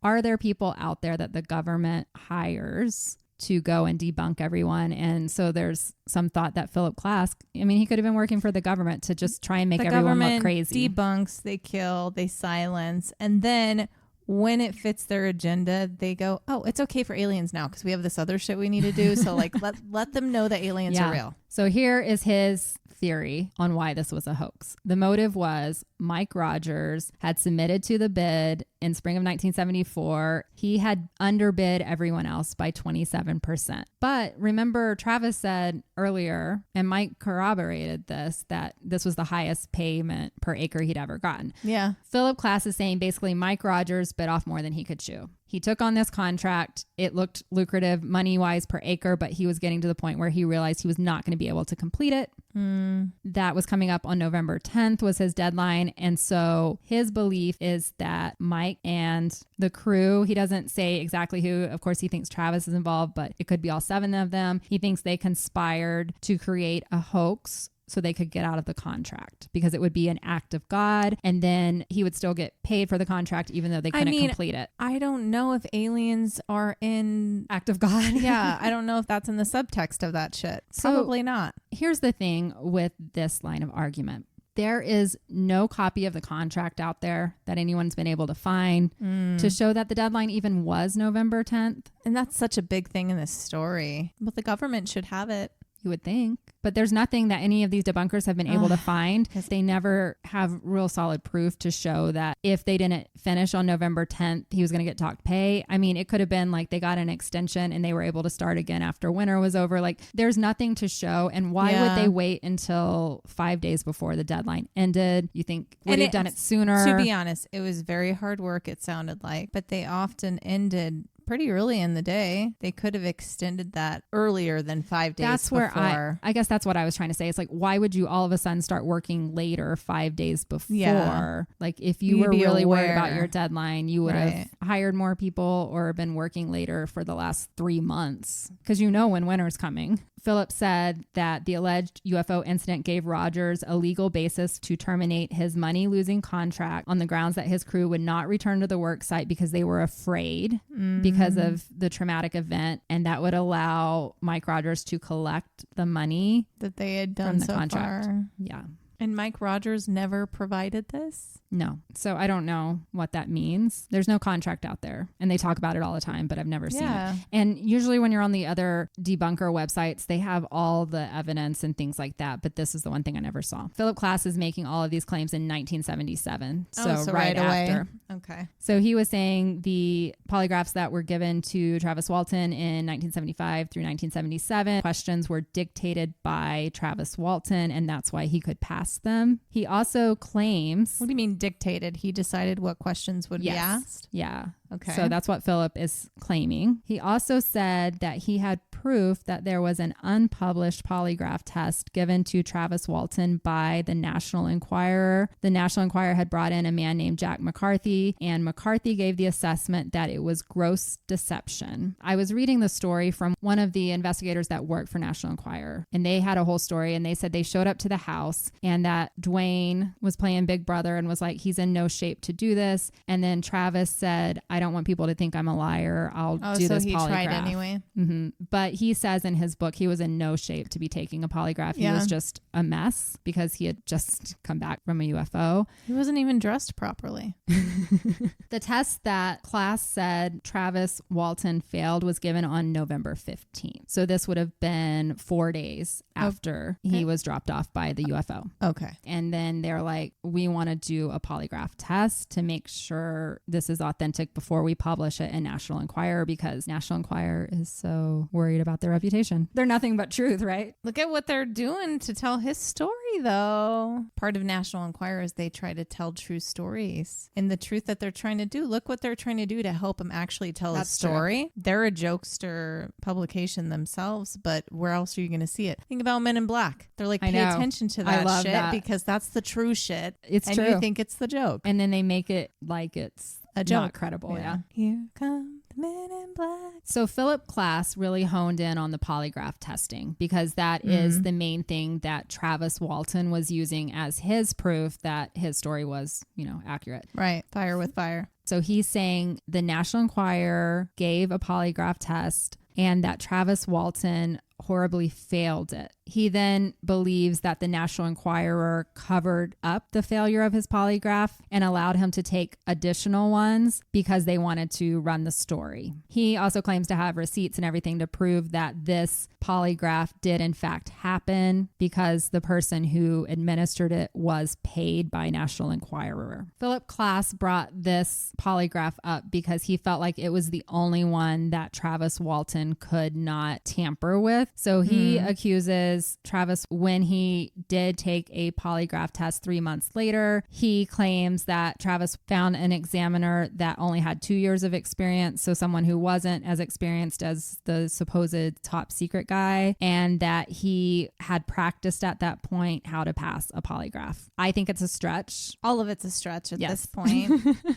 are there people out there that the government hires to go and debunk everyone? And so there's some thought that Philip Klass, I mean, he could have been working for the government to just try and make everyone look crazy. Debunks, they kill, they silence, and then when it fits their agenda, they go, oh, it's okay for aliens now because we have this other shit we need to do. So like let them know that aliens are real. So here is his theory on why this was a hoax. The motive was Mike Rogers had submitted to the bid in spring of 1974. He had underbid everyone else by 27%. But remember, Travis said earlier, and Mike corroborated this, that this was the highest payment per acre he'd ever gotten. Yeah. Philip Klass is saying basically Mike Rogers bit off more than he could chew. He took on this contract. It looked lucrative money-wise per acre, but he was getting to the point where he realized he was not going to be able to complete it. That was coming up on November 10th was his deadline. And so his belief is that Mike and the crew, he doesn't say exactly who. Of course, he thinks Travis is involved, but it could be all 7 of them. He thinks they conspired to create a hoax so they could get out of the contract because it would be an act of God, and then he would still get paid for the contract even though they couldn't complete it. I don't know if aliens are in act of God. Yeah, I don't know if that's in the subtext of that shit. Probably not. Here's the thing with this line of argument. There is no copy of the contract out there that anyone's been able to find to show that the deadline even was November 10th. And that's such a big thing in this story. But the government should have it. You would think. But there's nothing that any of these debunkers have been able to find, because they never have real solid proof to show that if they didn't finish on November 10th, he was going to get docked pay. I mean, it could have been like they got an extension and they were able to start again after winter was over. Like, there's nothing to show. And why would they wait until 5 days before the deadline ended? You think would have done it sooner? To be honest, it was very hard work, it sounded like, but they often ended pretty early in the day. They could have extended that earlier than 5 days that's before. Where I guess that's what I was trying to say. It's like, why would you all of a sudden start working later 5 days before? Yeah. Like, if you were really worried about your deadline, you would have hired more people or been working later for the last 3 months, because you know when winter's coming. Philip said that the alleged UFO incident gave Rogers a legal basis to terminate his money-losing contract on the grounds that his crew would not return to the work site because they were afraid because of the traumatic event, and that would allow Mike Rogers to collect the money that they had done from the contract. Far. Yeah. And Mike Rogers never provided this? No. So I don't know what that means. There's no contract out there. And they talk about it all the time, but I've never seen it. And usually when you're on the other debunker websites, they have all the evidence and things like that. But this is the one thing I never saw. Philip Klass is making all of these claims in 1977. So right after. Okay. So he was saying the polygraphs that were given to Travis Walton in 1975 through 1977, questions were dictated by Travis Walton, and that's why he could pass them. He also claims... What do you mean dictated? He decided what questions would be asked? Yeah. Okay. So that's what Philip is claiming. He also said that he had proof that there was an unpublished polygraph test given to Travis Walton by the National Enquirer. The National Enquirer had brought in a man named Jack McCarthy, and McCarthy gave the assessment that it was gross deception. I was reading the story from one of the investigators that worked for National Enquirer, and they had a whole story, and they said they showed up to the house and that Dwayne was playing Big Brother and was like, he's in no shape to do this. And then Travis said, I don't want people to think I'm a liar. I'll do this polygraph. So he tried anyway. But he says in his book, he was in no shape to be taking a polygraph. He was just a mess because he had just come back from a UFO. He wasn't even dressed properly. The test that Klass said Travis Walton failed was given on November 15th. So this would have been 4 days after he was dropped off by the UFO. Okay. And then they're like, we want to do a polygraph test to make sure this is authentic before we publish it in National Enquirer, because National Enquirer is so worried about their reputation. They're nothing but truth, right? Look at what they're doing to tell his story, though. Part of National Enquirer is they try to tell true stories. And the truth that they're trying to do, look what they're trying to do to help him actually tell his story. True. They're a jokester publication themselves, but where else are you going to see it? Think about Men in Black. They're like, pay attention to that shit because that's the true shit. It's true. And you think it's the joke. And then they make it like it's a joke. Not credible. Yeah. Here come the Men in Black. So Philip Klass really honed in on the polygraph testing because that is the main thing that Travis Walton was using as his proof that his story was, accurate. Right. Fire with fire. So he's saying the National Enquirer gave a polygraph test and that Travis Walton horribly failed it. He then believes that the National Enquirer covered up the failure of his polygraph and allowed him to take additional ones because they wanted to run the story. He also claims to have receipts and everything to prove that this polygraph did in fact happen because the person who administered it was paid by National Enquirer. Philip Klass brought this polygraph up because he felt like it was the only one that Travis Walton could not tamper with. So he accuses Travis when he did take a polygraph test 3 months later. He claims that Travis found an examiner that only had 2 years of experience, so someone who wasn't as experienced as the supposed top secret guy, and that he had practiced at that point how to pass a polygraph. I think it's a stretch. All of it's a stretch at this point,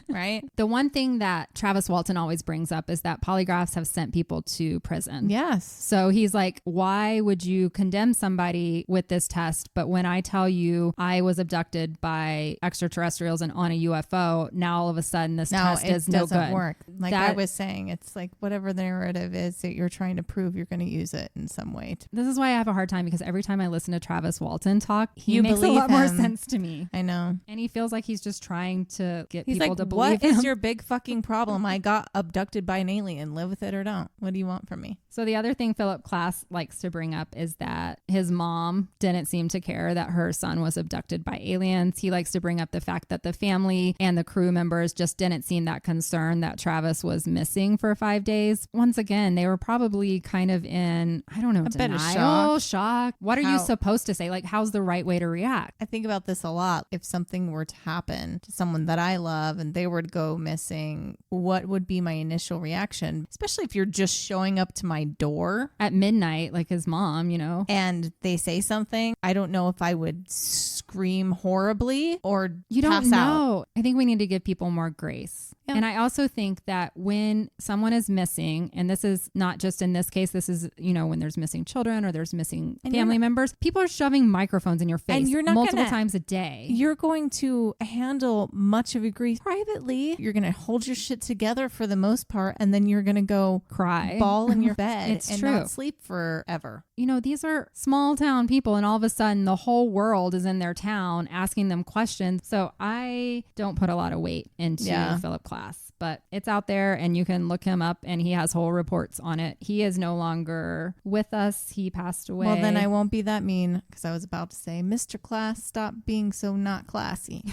right? The one thing that Travis Walton always brings up is that polygraphs have sent people to prison. Yes. So he's like, why would you condemn somebody with this test? But when I tell you I was abducted by extraterrestrials and on a UFO, now all of a sudden this test is no good. It doesn't work. Like I was saying, it's like whatever the narrative is that you're trying to prove, you're going to use it in some way. This is why I have a hard time, because every time I listen to Travis Walton talk, he makes a lot more sense to me. I know. And he feels like he's just trying to get people to believe him. What is your big fucking problem? I got abducted by an alien. Live with it or don't. What do you want from me? So the other thing Philip Klass likes to bring up is that his mom didn't seem to care that her son was abducted by aliens. He likes to bring up the fact that the family and the crew members just didn't seem that concerned that Travis was missing for 5 days. Once again, they were probably kind of in, I don't know, denial, shock. What are you supposed to say? Like, how's the right way to react? I think about this a lot. If something were to happen to someone that I love and they were to go missing, what would be my initial reaction? Especially if you're just showing up to my door at midnight, like his mom, you know, and they say something. I don't know if I would scream horribly or you don't pass know. out. I think we need to give people more grace. Yeah. And I also think that when someone is missing, and this is not just in this case, this is, you know, when there's missing children or there's missing family members, people are shoving microphones in your face and you're not multiple times a day. You're going to handle much of your grief privately. You're going to hold your shit together for the most part, and then you're going to go cry, bawl in your bed and true. Not sleep forever. You know, these are small town people, and all of a sudden the whole world is in their town asking them questions. So I don't put a lot of weight into Philip Klass, but it's out there and you can look him up, and he has whole reports on it. He is no longer with us. He passed away. Well, then I won't be that mean, because I was about to say, Mr. Klass, stop being so not classy.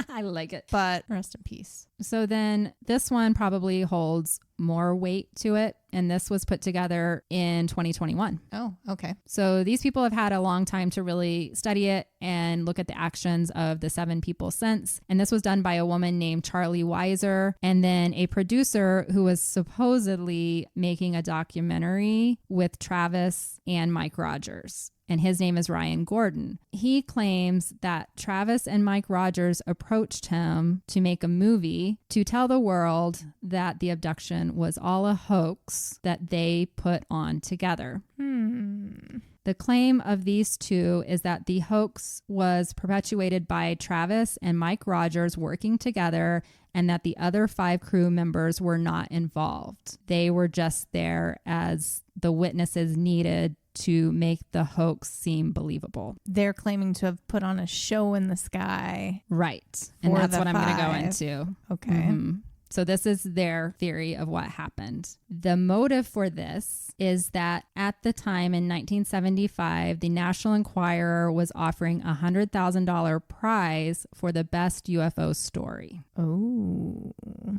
I like it. But rest in peace. So then this one probably holds more weight to it. And this was put together in 2021. Oh, okay. So these people have had a long time to really study it and look at the actions of the 7 people since. And this was done by a woman named Charlie Weiser, and then a producer who was supposedly making a documentary with Travis and Mike Rogers. And his name is Ryan Gordon. He claims that Travis and Mike Rogers approached him to make a movie to tell the world that the abduction was all a hoax that they put on together. The claim of these two is that the hoax was perpetuated by Travis and Mike Rogers working together, and that the other 5 crew members were not involved. They were just there as the witnesses needed to make the hoax seem believable. They're claiming to have put on a show in the sky. Right. And that's what I'm going to go into. Okay. Mm-hmm. So this is their theory of what happened. The motive for this is that at the time in 1975, the National Enquirer was offering a $100,000 prize for the best UFO story. Oh.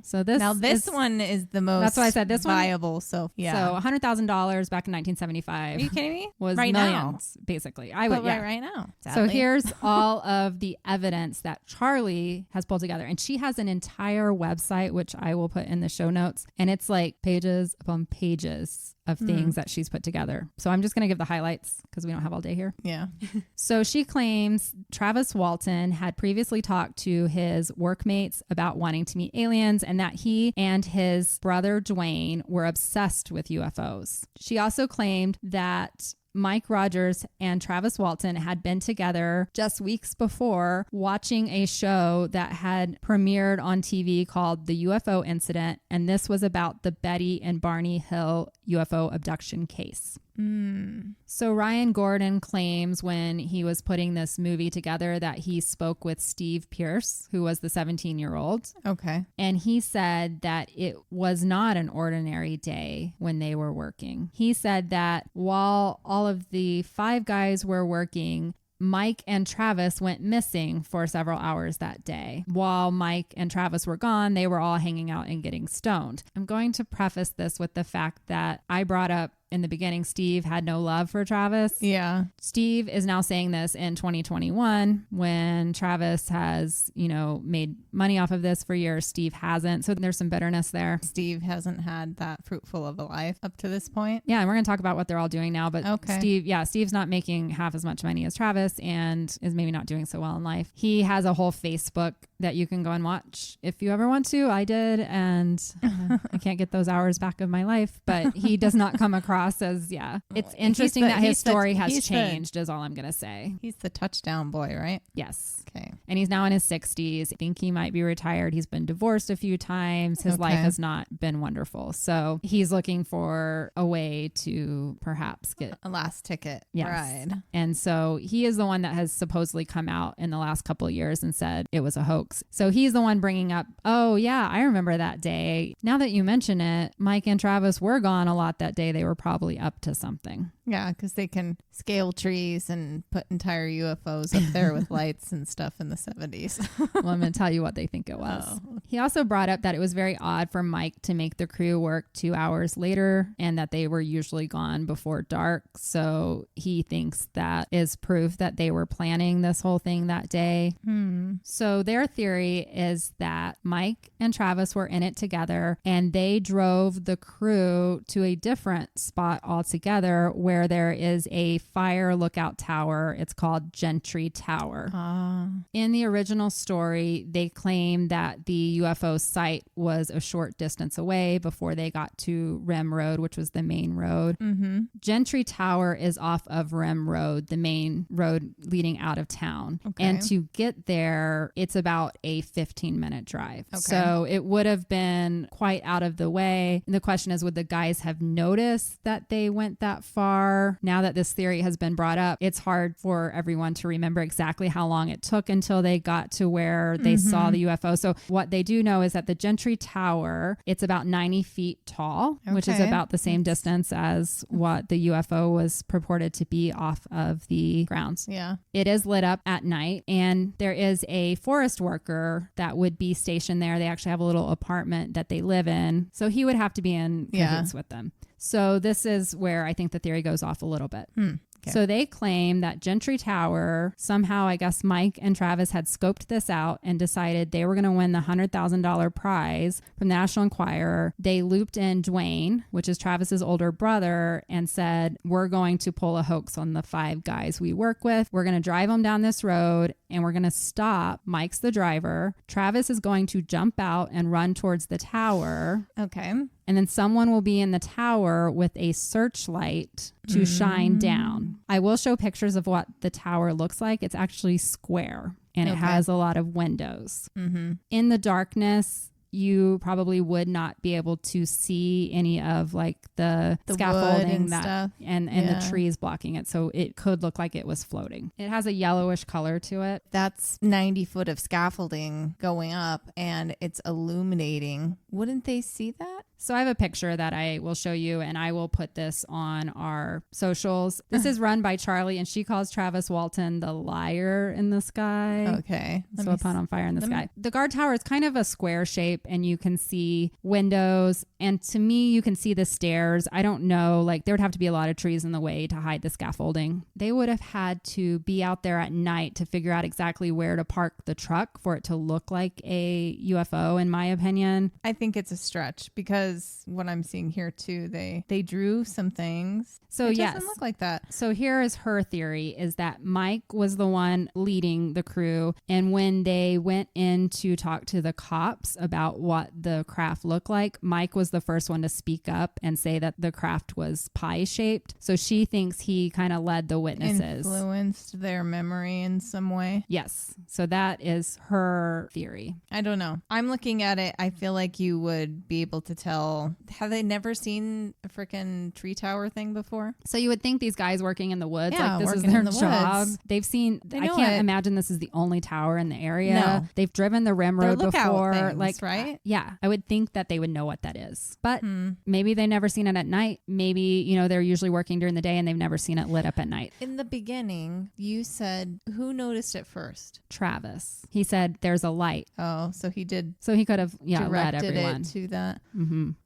So this one is the most that's why I said this viable. One, so yeah. So $100,000 back in 1975. Are you kidding me? Was right millions, now. Basically. Right now. Sadly. So here's all of the evidence that Charlie has pulled together. And she has an entire website, which I will put in the show notes. And it's like pages upon pages of things that she's put together. So I'm just going to give the highlights because we don't have all day here. Yeah. So she claims Travis Walton had previously talked to his workmates about wanting to meet aliens, and that he and his brother Dwayne were obsessed with UFOs. She also claimed that Mike Rogers and Travis Walton had been together just weeks before watching a show that had premiered on TV called The UFO Incident, and this was about the Betty and Barney Hill UFO abduction case. So Ryan Gordon claims when he was putting this movie together that he spoke with Steve Pierce, who was the 17-year-old. Okay. And he said that it was not an ordinary day when they were working. He said that while all of the 5 guys were working, Mike and Travis went missing for several hours that day. While Mike and Travis were gone, they were all hanging out and getting stoned. I'm going to preface this with the fact that I brought up in the beginning, Steve had no love for Travis. Yeah. Steve is now saying this in 2021 when Travis has, made money off of this for years. Steve hasn't. So there's some bitterness there. Steve hasn't had that fruitful of a life up to this point. Yeah. And we're going to talk about what they're all doing now. But okay. Steve's not making half as much money as Travis and is maybe not doing so well in life. He has a whole Facebook that you can go and watch if you ever want to. I did. And I can't get those hours back of my life, but he does not come across as, it's interesting that his story has changed is all I'm going to say. He's the touchdown boy, right? Yes. Okay. and he's now in his 60s. I think he might be retired. He's been divorced a few times. His life has not been wonderful. So he's looking for a way to perhaps get a last ticket ride. And so he is the one that has supposedly come out in the last couple of years and said it was a hoax. So he's the one bringing up, oh yeah, I remember that day. Now that you mention it, Mike and Travis were gone a lot that day. They were probably up to something. Yeah, because they can scale trees and put entire UFOs up there with lights and stuff in the 70s. Well, I'm going to tell you what they think it was. Oh. He also brought up that it was very odd for Mike to make the crew work 2 hours later and that they were usually gone before dark. So he thinks that is proof that they were planning this whole thing that day. So their theory is that Mike and Travis were in it together and they drove the crew to a different spot altogether where there is a fire lookout tower. It's called Gentry Tower. In the original story, they claim that the UFO site was a short distance away before they got to Rim Road, which was the main road. Gentry Tower is off of Rim Road, the main road leading out of town. And to get there, it's about a 15-minute drive. So it would have been quite out of the way. And the question is, would the guys have noticed that they went that far? Now that this theory has been brought up, it's hard for everyone to remember exactly how long it took until they got to where they saw the UFO. So what they do know is that the Gentry Tower, it's about 90 feet tall, which is about the same distance as what the UFO was purported to be off of the grounds. Yeah. It is lit up at night, and there is a forest worker that would be stationed there. They actually have a little apartment that they live in. So he would have to be in cahoots with them. So this is where I think the theory goes off a little bit. So they claim that Gentry Tower, somehow I guess Mike and Travis had scoped this out and decided they were going to win the $100,000 prize from the National Enquirer. They looped in Dwayne, which is Travis's older brother, and said, we're going to pull a hoax on the 5 guys we work with. We're going to drive them down this road and we're going to stop. Mike's the driver. Travis is going to jump out and run towards the tower. And then someone will be in the tower with a searchlight to shine down. I will show pictures of what the tower looks like. It's actually square and it has a lot of windows. In the darkness, you probably would not be able to see any of like the scaffolding and the trees blocking it. So it could look like it was floating. It has a yellowish color to it. That's 90 foot of scaffolding going up and it's illuminating. Wouldn't they see that? So I have a picture that I will show you and I will put this on our socials. This is run by Charlie and she calls Travis Walton the liar in the sky. So a pun on fire in the sky. The guard tower is kind of a square shape and you can see windows. And to me, you can see the stairs. I don't know, like there would have to be a lot of trees in the way to hide the scaffolding. They would have had to be out there at night to figure out exactly where to park the truck for it to look like a UFO, in my opinion. I think it's a stretch because what I'm seeing here too, they drew some things. So it yes, doesn't look like that. So here is her theory, is that Mike was the one leading the crew, and when they went in to talk to the cops about what the craft looked like, Mike was the first one to speak up and say that the craft was pie shaped. So she thinks he kind of led the witnesses, influenced their memory in some way. Yes. So that is her theory. I don't know. I'm looking at it. I feel like you would be able to tell. Have they never seen a freaking tree tower thing before? So you would think these guys working in the woods, like this is their job. They've seen, I can't imagine this is the only tower in the area. No. They've driven the Rim Road before. Things, like, right? Yeah. I would think that they would know what that is. But maybe they never seen it at night. Maybe, you know, they're usually working during the day and they've never seen it lit up at night. In the beginning, you said, who noticed it first? Travis. He said there's a light. Oh, so he did. So he could have led everyone it to that.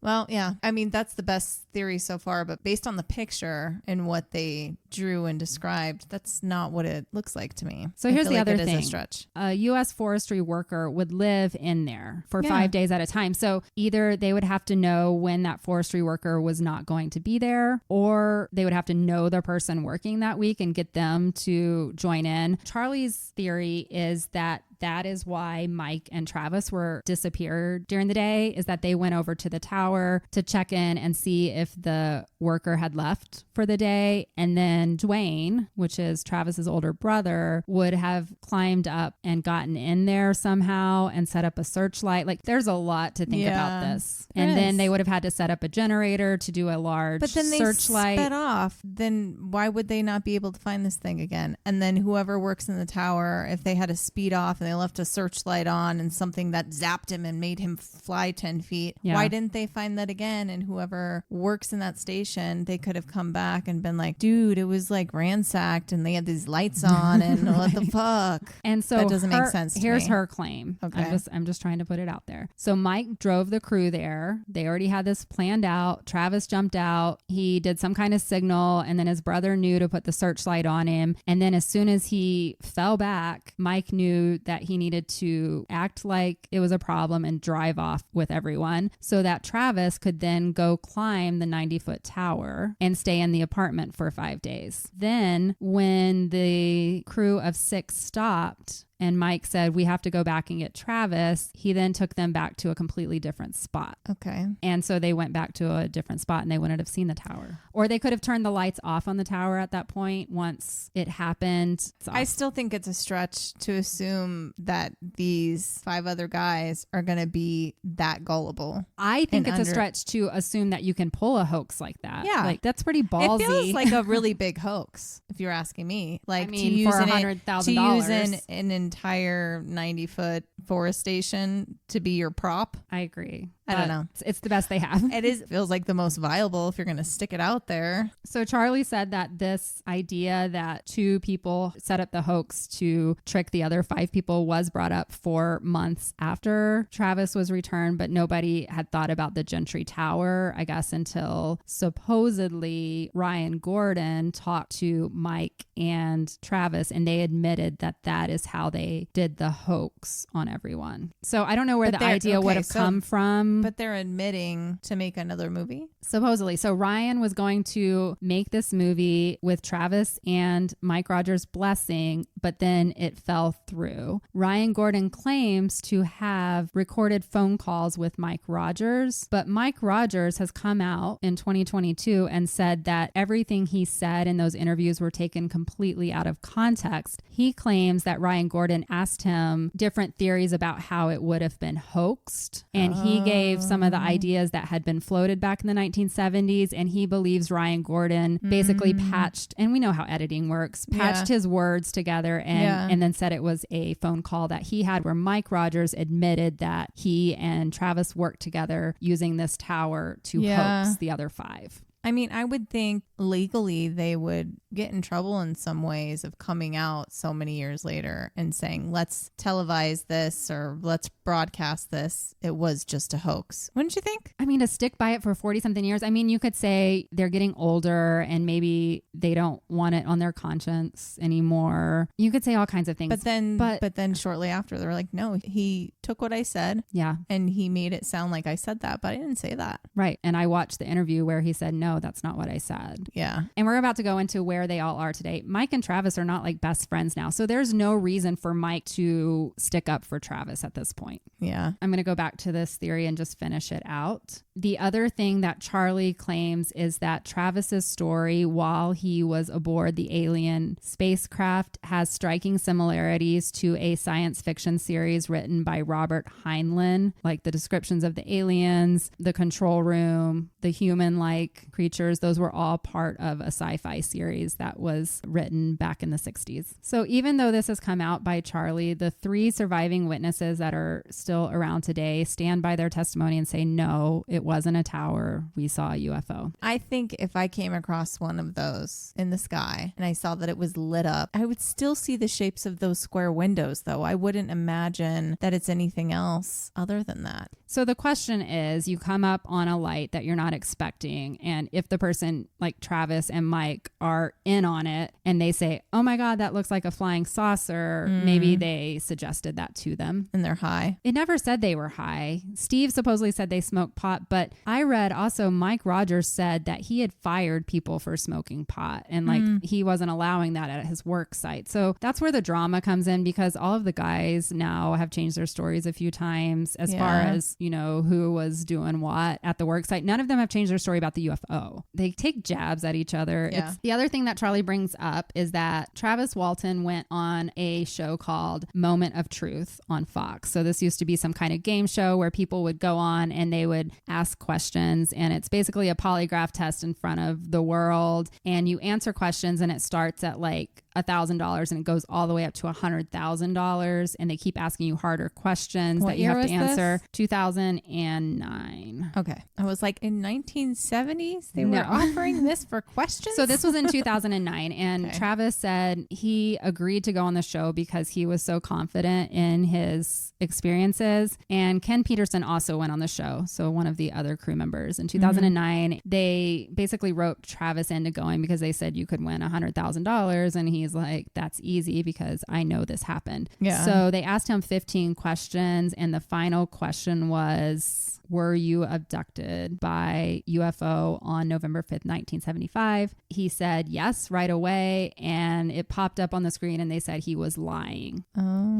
Well, yeah. I mean, that's the best theory so far, but based on the picture and what they drew and described, that's not what it looks like to me. So here's the other thing. It is a stretch. A U.S. forestry worker would live in there for 5 days at a time. So either they would have to know when that forestry worker was not going to be there, or they would have to know the person working that week and get them to join in. Charlie's theory is that that is why Mike and Travis were disappeared during the day, is that they went over to the tower to check in and see if the worker had left for the day. And then Dwayne, which is Travis's older brother, would have climbed up and gotten in there somehow and set up a searchlight. Like, there's a lot to think about this. And then they would have had to set up a generator to do a large searchlight. But then they sped off. Then why would they not be able to find this thing again? And then whoever works in the tower, if they had to speed off and they left a searchlight on and something that zapped him and made him fly 10 feet, why didn't they find that again? And whoever works in that station, they could have come back and been like, dude, it was like ransacked and they had these lights on and what the fuck? And so that doesn't make sense to here's me. her claim. Okay. I'm just trying to put it out there. So Mike drove the crew there. They already had this planned out. Travis jumped out. He did some kind of signal, and then his brother knew to put the searchlight on him. And then as soon as he fell back, Mike knew that he needed to act like it was a problem and drive off with everyone so that Travis could then go climb the 90-foot tower and stay in the apartment for 5 days. Then when the crew of 6 stopped and Mike said, we have to go back and get Travis, he then took them back to a completely different spot. Okay. And so they went back to a different spot and they wouldn't have seen the tower. Or they could have turned the lights off on the tower at that point once it happened. I still think it's a stretch to assume that these 5 other guys are going to be that gullible. I think it's a stretch to assume that you can pull a hoax like that. Yeah. Like, that's pretty ballsy. It feels like a really big hoax, if you're asking me. Like, I mean, for $100,000. To use an entire 90-foot forestation to be your prop. I agree. I don't know. It's the best they have. It feels like the most viable if you're going to stick it out there. So Charlie said that this idea that 2 people set up the hoax to trick the other 5 people was brought up for months after Travis was returned, but nobody had thought about the Gentry Tower, I guess, until supposedly Ryan Gordon talked to Mike and Travis, and they admitted that that is how they did the hoax on everyone. So I don't know where the idea would have come from. But they're admitting to make another movie? Supposedly. So Ryan was going to make this movie with Travis and Mike Rogers' blessing, but then it fell through. Ryan Gordon claims to have recorded phone calls with Mike Rogers, but Mike Rogers has come out in 2022 and said that everything he said in those interviews were taken completely out of context. He claims that Ryan Gordon asked him different theories about how it would have been hoaxed, and he gave some of the ideas that had been floated back in the 1970s, and he believes Ryan Gordon basically patched, and we know how editing works, patched his words together and then said it was a phone call that he had where Mike Rogers admitted that he and Travis worked together using this tower to hoax the other 5. I mean, I would think legally they would get in trouble in some ways of coming out so many years later and saying, let's televise this or let's broadcast this. It was just a hoax. Wouldn't you think? I mean, to stick by it for 40 something years. I mean, you could say they're getting older and maybe they don't want it on their conscience anymore. You could say all kinds of things. But then shortly after they were like, no, he took what I said. Yeah. And he made it sound like I said that, but I didn't say that. Right. And I watched the interview where he said, no, that's not what I said. Yeah. And we're about to go into where they all are today. Mike and Travis are not like best friends now. So there's no reason for Mike to stick up for Travis at this point. Yeah. I'm going to go back to this theory and just finish it out. The other thing that Charlie claims is that Travis's story while he was aboard the alien spacecraft has striking similarities to a science fiction series written by Robert Heinlein, like the descriptions of the aliens, the control room, the human-like creatures. Those were all part of a sci-fi series that was written back in the 60s. So even though this has come out by Charlie, the 3 surviving witnesses that are still around today stand by their testimony and say, no, it wasn't a tower. We saw a UFO. I think if I came across one of those in the sky and I saw that it was lit up, I would still see the shapes of those square windows, though. I wouldn't imagine that it's anything else other than that. So the question is, you come up on a light that you're not expecting, and if the person like Travis and Mike are in on it and they say, oh my God, that looks like a flying saucer. Maybe they suggested that to them. And they're high. It never said they were high. Steve supposedly said they smoked pot, but I read also Mike Rogers said that he had fired people for smoking pot and like he wasn't allowing that at his work site. So that's where the drama comes in, because all of the guys now have changed their stories a few times as far as, you know, who was doing what at the work site. None of them have changed their story about the UFO. They take jabs at each other. Yeah. The other thing that Charlie brings up is that Travis Walton went on a show called Moment of Truth on Fox. So this used to be some kind of game show where people would go on and they would ask questions, and it's basically a polygraph test in front of the world, and you answer questions and it starts at like $1,000 and it goes all the way up to $100,000, and they keep asking you harder questions that you have to answer. 2009. Okay. I was like, in 1970s they were offering this for questions. So this was in 2009, and Travis said he agreed to go on the show because he was so confident in his experiences. And Ken Peterson also went on the show, so one of the other crew members. In 2009 they basically wrote Travis into going because they said you could win $100,000, and he's like, that's easy because I know this happened. So they asked him 15 questions, and the final question was, were you abducted by UFO on November 5th, 1975? He said yes right away, and it popped up on the screen and they said he was lying.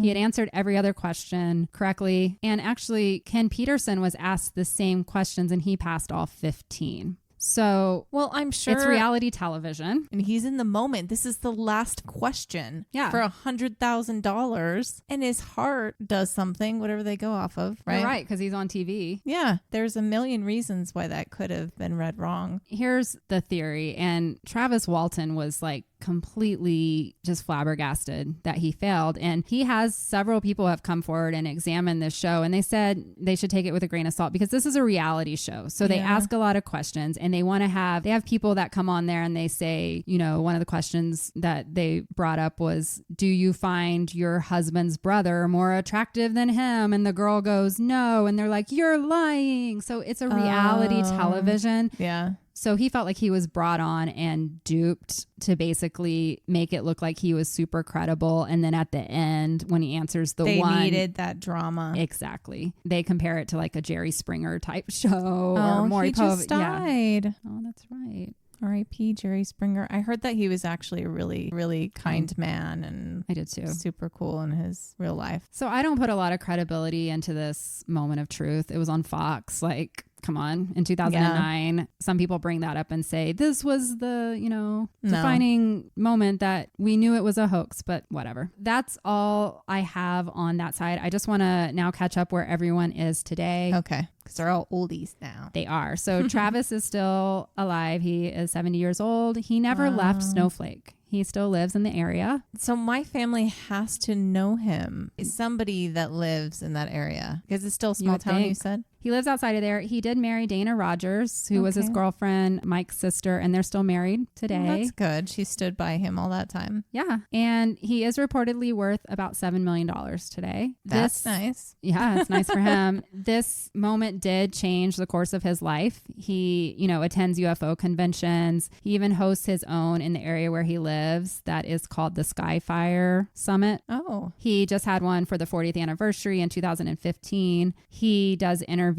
He had answered every other question correctly, and actually Ken Peterson was asked the same questions and he passed all 15. So, well, I'm sure it's reality television, and he's in the moment. This is the last question for $100,000, and his heart does something, whatever they go off of, right? You're right, because he's on TV. Yeah, there's a million reasons why that could have been read wrong. Here's the theory, and Travis Walton was like completely just flabbergasted that he failed, and he has several people have come forward and examined this show, and they said they should take it with a grain of salt because this is a reality show. So they ask a lot of questions, and they have people that come on there and they say, you know, one of the questions that they brought up was, do you find your husband's brother more attractive than him? And the girl goes, no. And they're like, you're lying. So it's a reality television. Yeah. So he felt like he was brought on and duped to basically make it look like he was super credible. And then at the end, when he answers they needed that drama. Exactly. They compare it to like a Jerry Springer type show. Or Maury Povich. Just died. Yeah. Oh, that's right. R.I.P. Jerry Springer. I heard that he was actually a really, really kind man, and I did too. Super cool in his real life. So I don't put a lot of credibility into this Moment of Truth. It was on Fox. Like, come on. In 2009, some people bring that up and say this was the, you know, defining moment that we knew it was a hoax, but whatever. That's all I have on that side. I just want to now catch up where everyone is today. Okay. Because they're all oldies now. They are. So Travis is still alive. He is 70 years old. He never left Snowflake. He still lives in the area. So my family has to know him. Is somebody that lives in that area? Because it's still a small town, you said? He lives outside of there. He did marry Dana Rogers, who was his girlfriend, Mike's sister, and they're still married today. Well, that's good. She stood by him all that time. Yeah. And he is reportedly worth about $7 million today. That's nice. Yeah, it's nice for him. This moment did change the course of his life. He, you know, attends UFO conventions. He even hosts his own in the area where he lives. That is called the Skyfire Summit. Oh. He just had one for the 40th anniversary in 2015. He does interviews.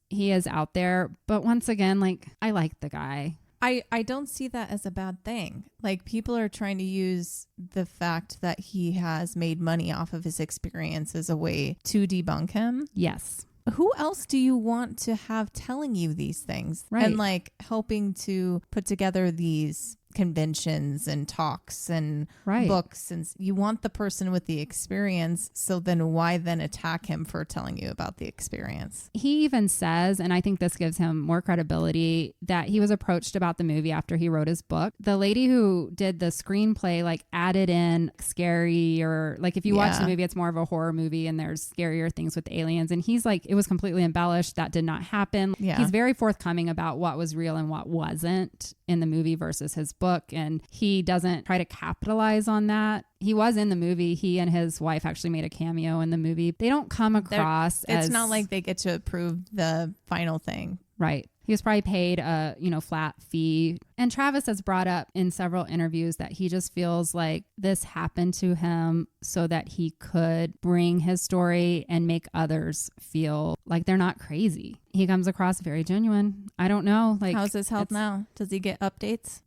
He is out there. But once again, like, I like the guy. I don't see that as a bad thing. Like, people are trying to use the fact that he has made money off of his experience as a way to debunk him. Yes. Who else do you want to have telling you these things? Right. And like helping to put together these conventions and talks and books, and you want the person with the experience. So then why then attack him for telling you about the experience? He even says, and I think this gives him more credibility, that he was approached about the movie after he wrote his book. The lady who did the screenplay like added in scary, or like if you watch the movie, it's more of a horror movie and there's scarier things with aliens. And he's like, it was completely embellished. That did not happen. Yeah. He's very forthcoming about what was real and what wasn't in the movie versus his book. And he doesn't try to capitalize on that. He was in the movie. He and his wife actually made a cameo in the movie. They don't come across as... It's not like they get to approve the final thing. Right. He was probably paid a, flat fee. And Travis has brought up in several interviews that he just feels like this happened to him so that he could bring his story and make others feel like they're not crazy. He comes across very genuine. I don't know. Like, how's his health now? Does he get updates?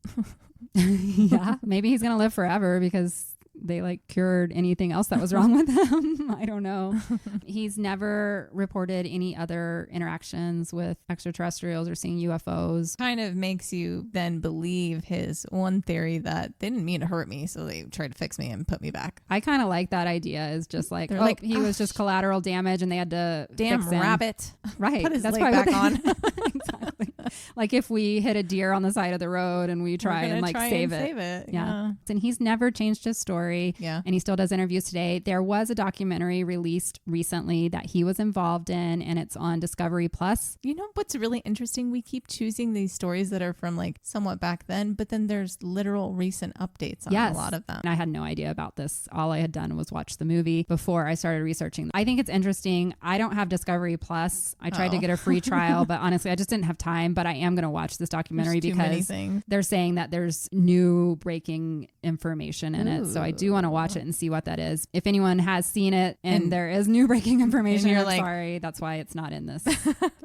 Yeah, maybe he's going to live forever because they cured anything else that was wrong with him. I don't know. He's never reported any other interactions with extraterrestrials or seeing UFOs. Kind of makes you then believe his one theory that they didn't mean to hurt me, so they tried to fix me and put me back. I kind of like that idea. Is just he was just collateral damage and they had to damn fix him. Rabbit. Right. Put his leg back on. Exactly. Like if we hit a deer on the side of the road and we try and save it. Yeah. And he's never changed his story. Yeah. And he still does interviews today. There was a documentary released recently that he was involved in, and it's on Discovery Plus. You know what's really interesting? We keep choosing these stories that are from somewhat back then, but then there's literal recent updates on a lot of them. And I had no idea about this. All I had done was watch the movie before I started researching. I think it's interesting. I don't have Discovery Plus. I tried to get a free trial, but honestly, I just didn't have time. But I am going to watch this documentary because they're saying that there's new breaking information in it. So I do want to watch it and see what that is. If anyone has seen it and there is new breaking information, I'm sorry. That's why it's not in this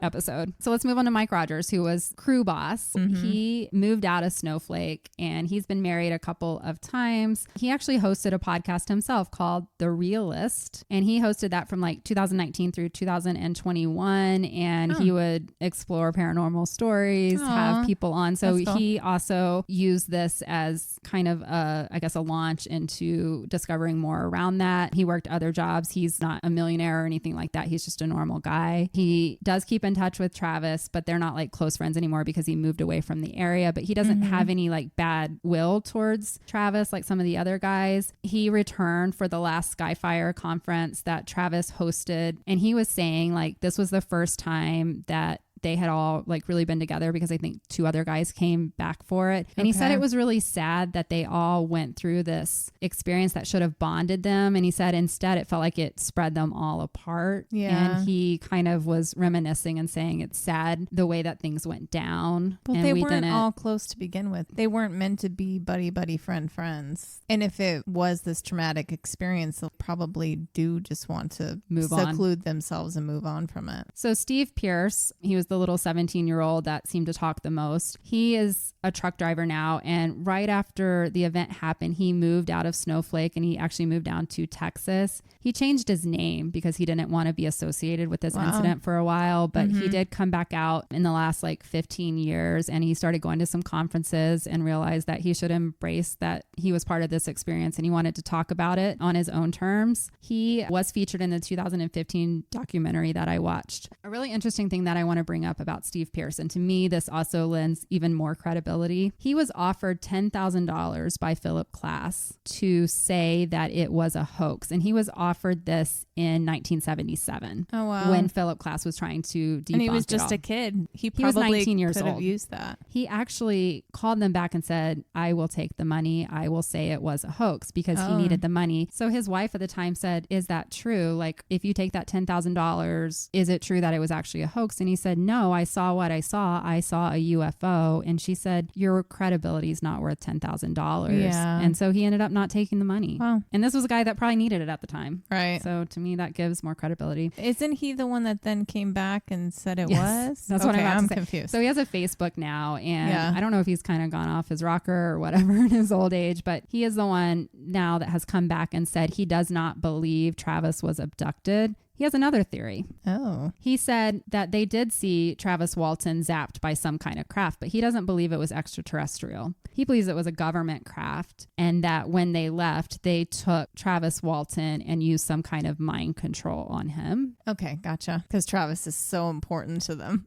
episode. So let's move on to Mike Rogers, who was crew boss. Mm-hmm. He moved out of Snowflake and he's been married a couple of times. He actually hosted a podcast himself called The Realist, and he hosted that from 2019 through 2021, and he would explore paranormal stories, have people on. So cool. He also used this as kind of a launch into discovering more around that. He worked other jobs. He's not a millionaire or anything like that. He's just a normal guy. He does keep in touch with Travis, but they're not close friends anymore because he moved away from the area. But he doesn't have any bad will towards Travis like some of the other guys. He returned for the last Skyfire conference that Travis hosted, and he was saying this was the first time that they had all really been together, because I think 2 other guys came back for it. And he said it was really sad that they all went through this experience that should have bonded them. And he said instead it felt like it spread them all apart. Yeah. And he kind of was reminiscing and saying it's sad the way that things went down. Well, they weren't all close to begin with. They weren't meant to be buddy, friends. And if it was this traumatic experience, they'll probably do just want to seclude themselves and move on from it. So Steve Pierce, he was the little 17-year-old that seemed to talk the most. He is a truck driver now, and right after the event happened, he moved out of Snowflake and he actually moved down to Texas. He changed his name because he didn't want to be associated with this incident for a while, but he did come back out in the last 15 years, and he started going to some conferences and realized that he should embrace that he was part of this experience, and he wanted to talk about it on his own terms. He was featured in the 2015 documentary that I watched. A really interesting thing that I want to bring up about Steve Pierce, and to me this also lends even more credibility. He was offered $10,000 by Philip Klass to say that it was a hoax, and he was offered this in 1977. Oh wow! When Philip Klass was trying to debunk it. And he was just a kid. He was 19 years could old. Have used that. He actually called them back and said, "I will take the money. I will say it was a hoax," because he needed the money. So his wife at the time said, "Is that true? If you take that $10,000, is it true that it was actually a hoax?" And he said, "No, I saw what I saw. I saw a UFO." And she said, "Your credibility is not worth $10,000. Yeah. And so he ended up not taking the money. Wow. And this was a guy that probably needed it at the time. Right. So to me, that gives more credibility. Isn't he the one that then came back and said it was? That's what I'm confused. So he has a Facebook now, and I don't know if he's kind of gone off his rocker or whatever in his old age, but he is the one now that has come back and said he does not believe Travis was abducted. He has another theory. Oh. He said that they did see Travis Walton zapped by some kind of craft, but he doesn't believe it was extraterrestrial. He believes it was a government craft, and that when they left, they took Travis Walton and used some kind of mind control on him. Okay, gotcha. Because Travis is so important to them.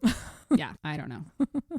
Yeah, I don't know.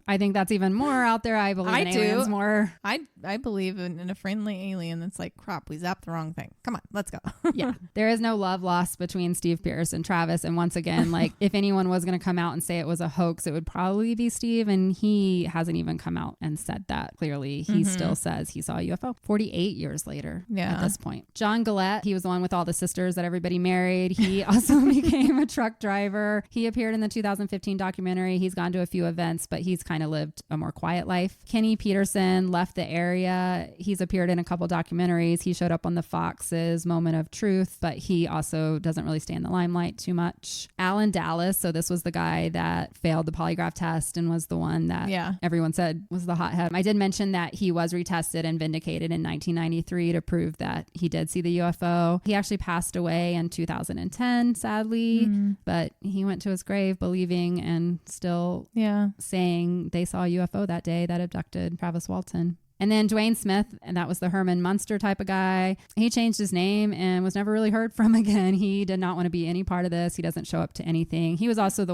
I think that's even more out there. I believe in aliens more. I believe in a friendly alien that's crap, we zapped the wrong thing. Come on, let's go. Yeah, there is no love lost between Steve Pierce and Travis. And once again, if anyone was going to come out and say it was a hoax, it would probably be Steve. And he hasn't even come out and said that. Clearly, he still says he saw a UFO 48 years later at this point. John Gillette, he was the one with all the sisters that everybody married. He also became a truck driver. He appeared in the 2015 documentary. He's gone to a few events, but he's kind of lived a more quiet life. Kenny Peterson left the area. He's appeared in a couple documentaries. He showed up on the Fox's Moment of Truth, but he also doesn't really stay in the limelight too much. Alan Dallas, so this was the guy that failed the polygraph test and was the one that everyone said was the hothead. I did mention that he was retested and vindicated in 1993 to prove that he did see the UFO. He actually passed away in 2010, sadly, but he went to his grave believing and still saying they saw a UFO that day that abducted Travis Walton. And then Dwayne Smith, and that was the Herman Munster type of guy. He changed his name and was never really heard from again. He did not want to be any part of this. He doesn't show up to anything. He was also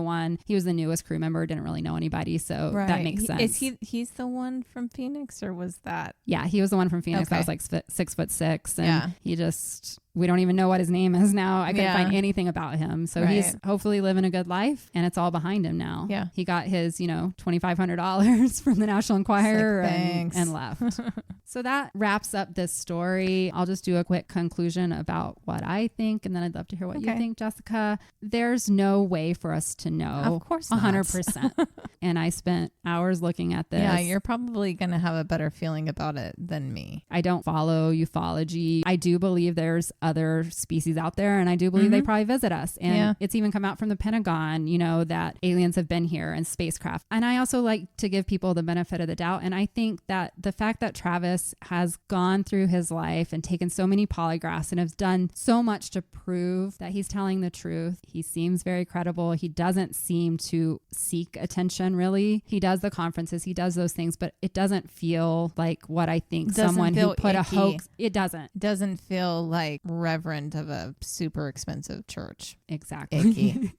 he was the newest crew member, didn't really know anybody. So that makes sense. He's the one from Phoenix, or was that? Yeah, he was the one from Phoenix that was like 6'6". And he just... We don't even know what his name is now. I couldn't find anything about him. So he's hopefully living a good life, and it's all behind him now. Yeah. He got his, $2,500 from the National Enquirer and left. So that wraps up this story. I'll just do a quick conclusion about what I think, and then I'd love to hear what you think, Jessica. There's no way for us to know. Of course not. 100%. And I spent hours looking at this. Yeah, you're probably going to have a better feeling about it than me. I don't follow ufology. I do believe there's other species out there, and I do believe they probably visit us, and it's even come out from the Pentagon, that aliens have been here and spacecraft. And I also like to give people the benefit of the doubt, and I think that the fact that Travis has gone through his life and taken so many polygraphs and has done so much to prove that he's telling the truth, he seems very credible. He doesn't seem to seek attention, really. He does the conferences, he does those things, but it doesn't feel like what I think someone who put icky. A hoax. It doesn't feel like reverend of a super expensive church. Exactly. Icky.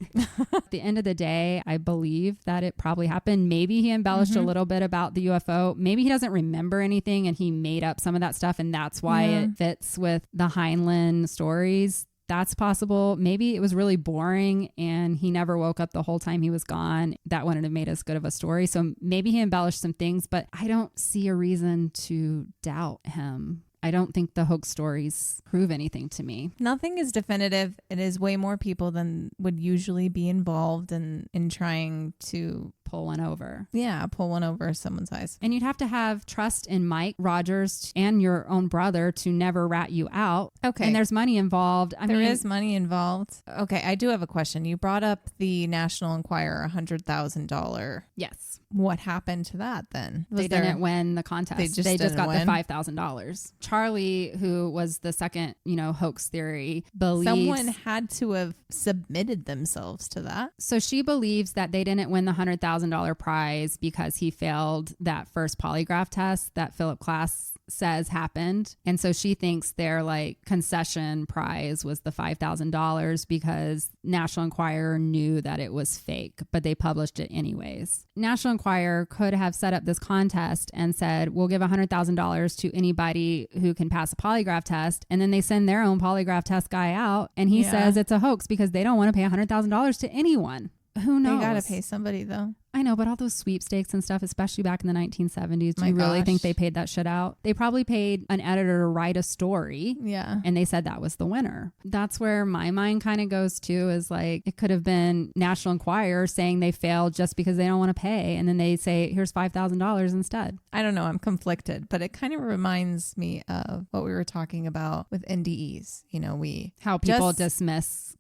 At the end of the day, I believe that it probably happened. Maybe he embellished a little bit about the UFO. Maybe he doesn't remember anything and he made up some of that stuff, and that's why it fits with the Heinlein stories. That's possible. Maybe it was really boring and he never woke up the whole time he was gone. That wouldn't have made as good of a story. So maybe he embellished some things, but I don't see a reason to doubt him. I don't think the hoax stories prove anything to me. Nothing is definitive. It is way more people than would usually be involved in trying to pull one over. Yeah, pull one over someone's eyes. And you'd have to have trust in Mike Rogers and your own brother to never rat you out. Okay. And there's money involved. There is money involved. Okay, I do have a question. You brought up the National Enquirer, $100,000. Yes. What happened to that then? They didn't win the contest. They just got the $5,000. Charlie, who was the second, hoax theory, believes someone had to have submitted themselves to that. So she believes that they didn't win the $100,000 prize because he failed that first polygraph test that Philip Klass says happened. And so she thinks their concession prize was the $5,000 because National Enquirer knew that it was fake, but they published it anyways. National Enquirer could have set up this contest and said, we'll give $100,000 to anybody who can pass a polygraph test. And then they send their own polygraph test guy out and he says it's a hoax because they don't want to pay $100,000 to anyone. Who knows? They got to pay somebody though. I know, but all those sweepstakes and stuff, especially back in the 1970s, do you really think they paid that shit out? They probably paid an editor to write a story. Yeah. And they said that was the winner. That's where my mind kind of goes to, is it could have been National Enquirer saying they failed just because they don't want to pay. And then they say, here's $5,000 instead. I don't know. I'm conflicted, but it kind of reminds me of what we were talking about with NDEs. How people dismiss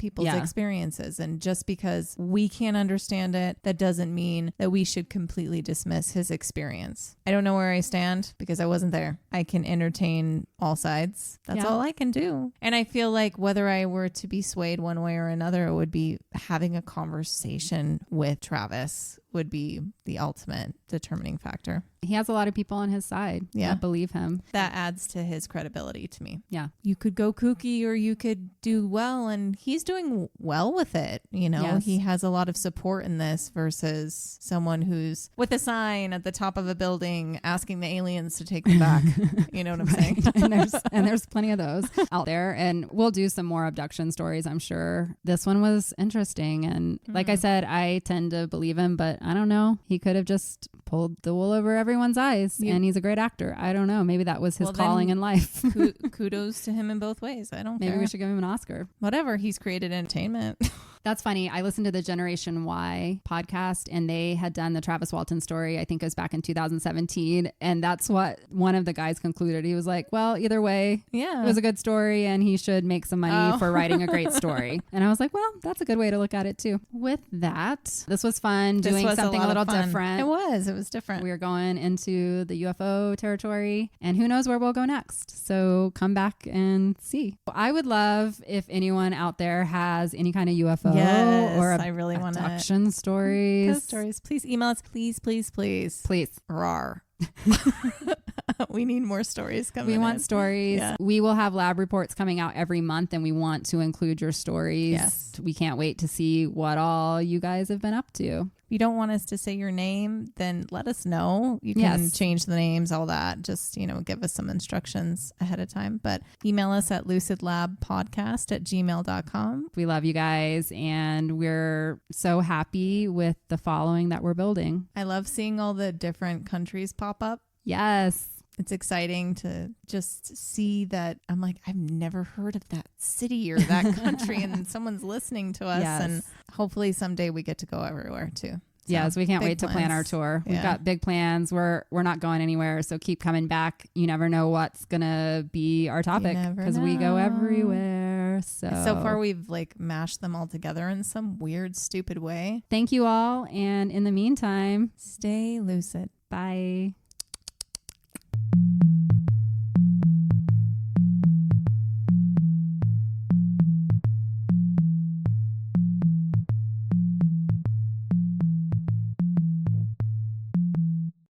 people's experiences. And just because we can't understand it, that doesn't mean that we should completely dismiss his experience. I don't know where I stand because I wasn't there. I can entertain all sides. That's all I can do. And I feel like whether I were to be swayed one way or another, it would be having a conversation with Travis would be the ultimate determining factor. He has a lot of people on his side that believe him. That adds to his credibility to me. Yeah. You could go kooky or you could do well, and he's doing well with it. He has a lot of support in this versus someone who's with a sign at the top of a building asking the aliens to take them back. You know what I'm saying? and there's plenty of those out there, and we'll do some more abduction stories, I'm sure. This one was interesting, and like I said, I tend to believe him, but I don't know. He could have just pulled the wool over everyone's eyes, and he's a great actor. I don't know. Maybe that was his calling in life. Kudos to him in both ways. I don't care. Maybe we should give him an Oscar. Whatever. He's created entertainment. That's funny. I listened to the Generation Y podcast and they had done the Travis Walton story. I think it was back in 2017. And that's what one of the guys concluded. He was like, well, either way, it was a good story and he should make some money for writing a great story. And I was like, well, that's a good way to look at it too. With that, this was fun doing something a little different. It was different. We are going into the UFO territory and who knows where we'll go next. So come back and see. I would love if anyone out there has any kind of UFO or I really want abduction stories. Please email us. Please. Rawr. We need more stories coming in. We want stories. Yeah. We will have lab reports coming out every month and we want to include your stories. Yes. We can't wait to see what all you guys have been up to. If you don't want us to say your name, then let us know. You can change the names, all that. Just, give us some instructions ahead of time. But email us at LucidLabPodcast@gmail.com. We love you guys and we're so happy with the following that we're building. I love seeing all the different countries pop up. Yes. It's exciting to just see that. I'm like, I've never heard of that city or that country and someone's listening to us. Yes. And hopefully someday we get to go everywhere too. So, yes, we can't wait to plan our tour. We've got big plans. We're not going anywhere. So keep coming back. You never know what's going to be our topic because we go everywhere. So far we've mashed them all together in some weird, stupid way. Thank you all. And in the meantime, stay lucid. Bye.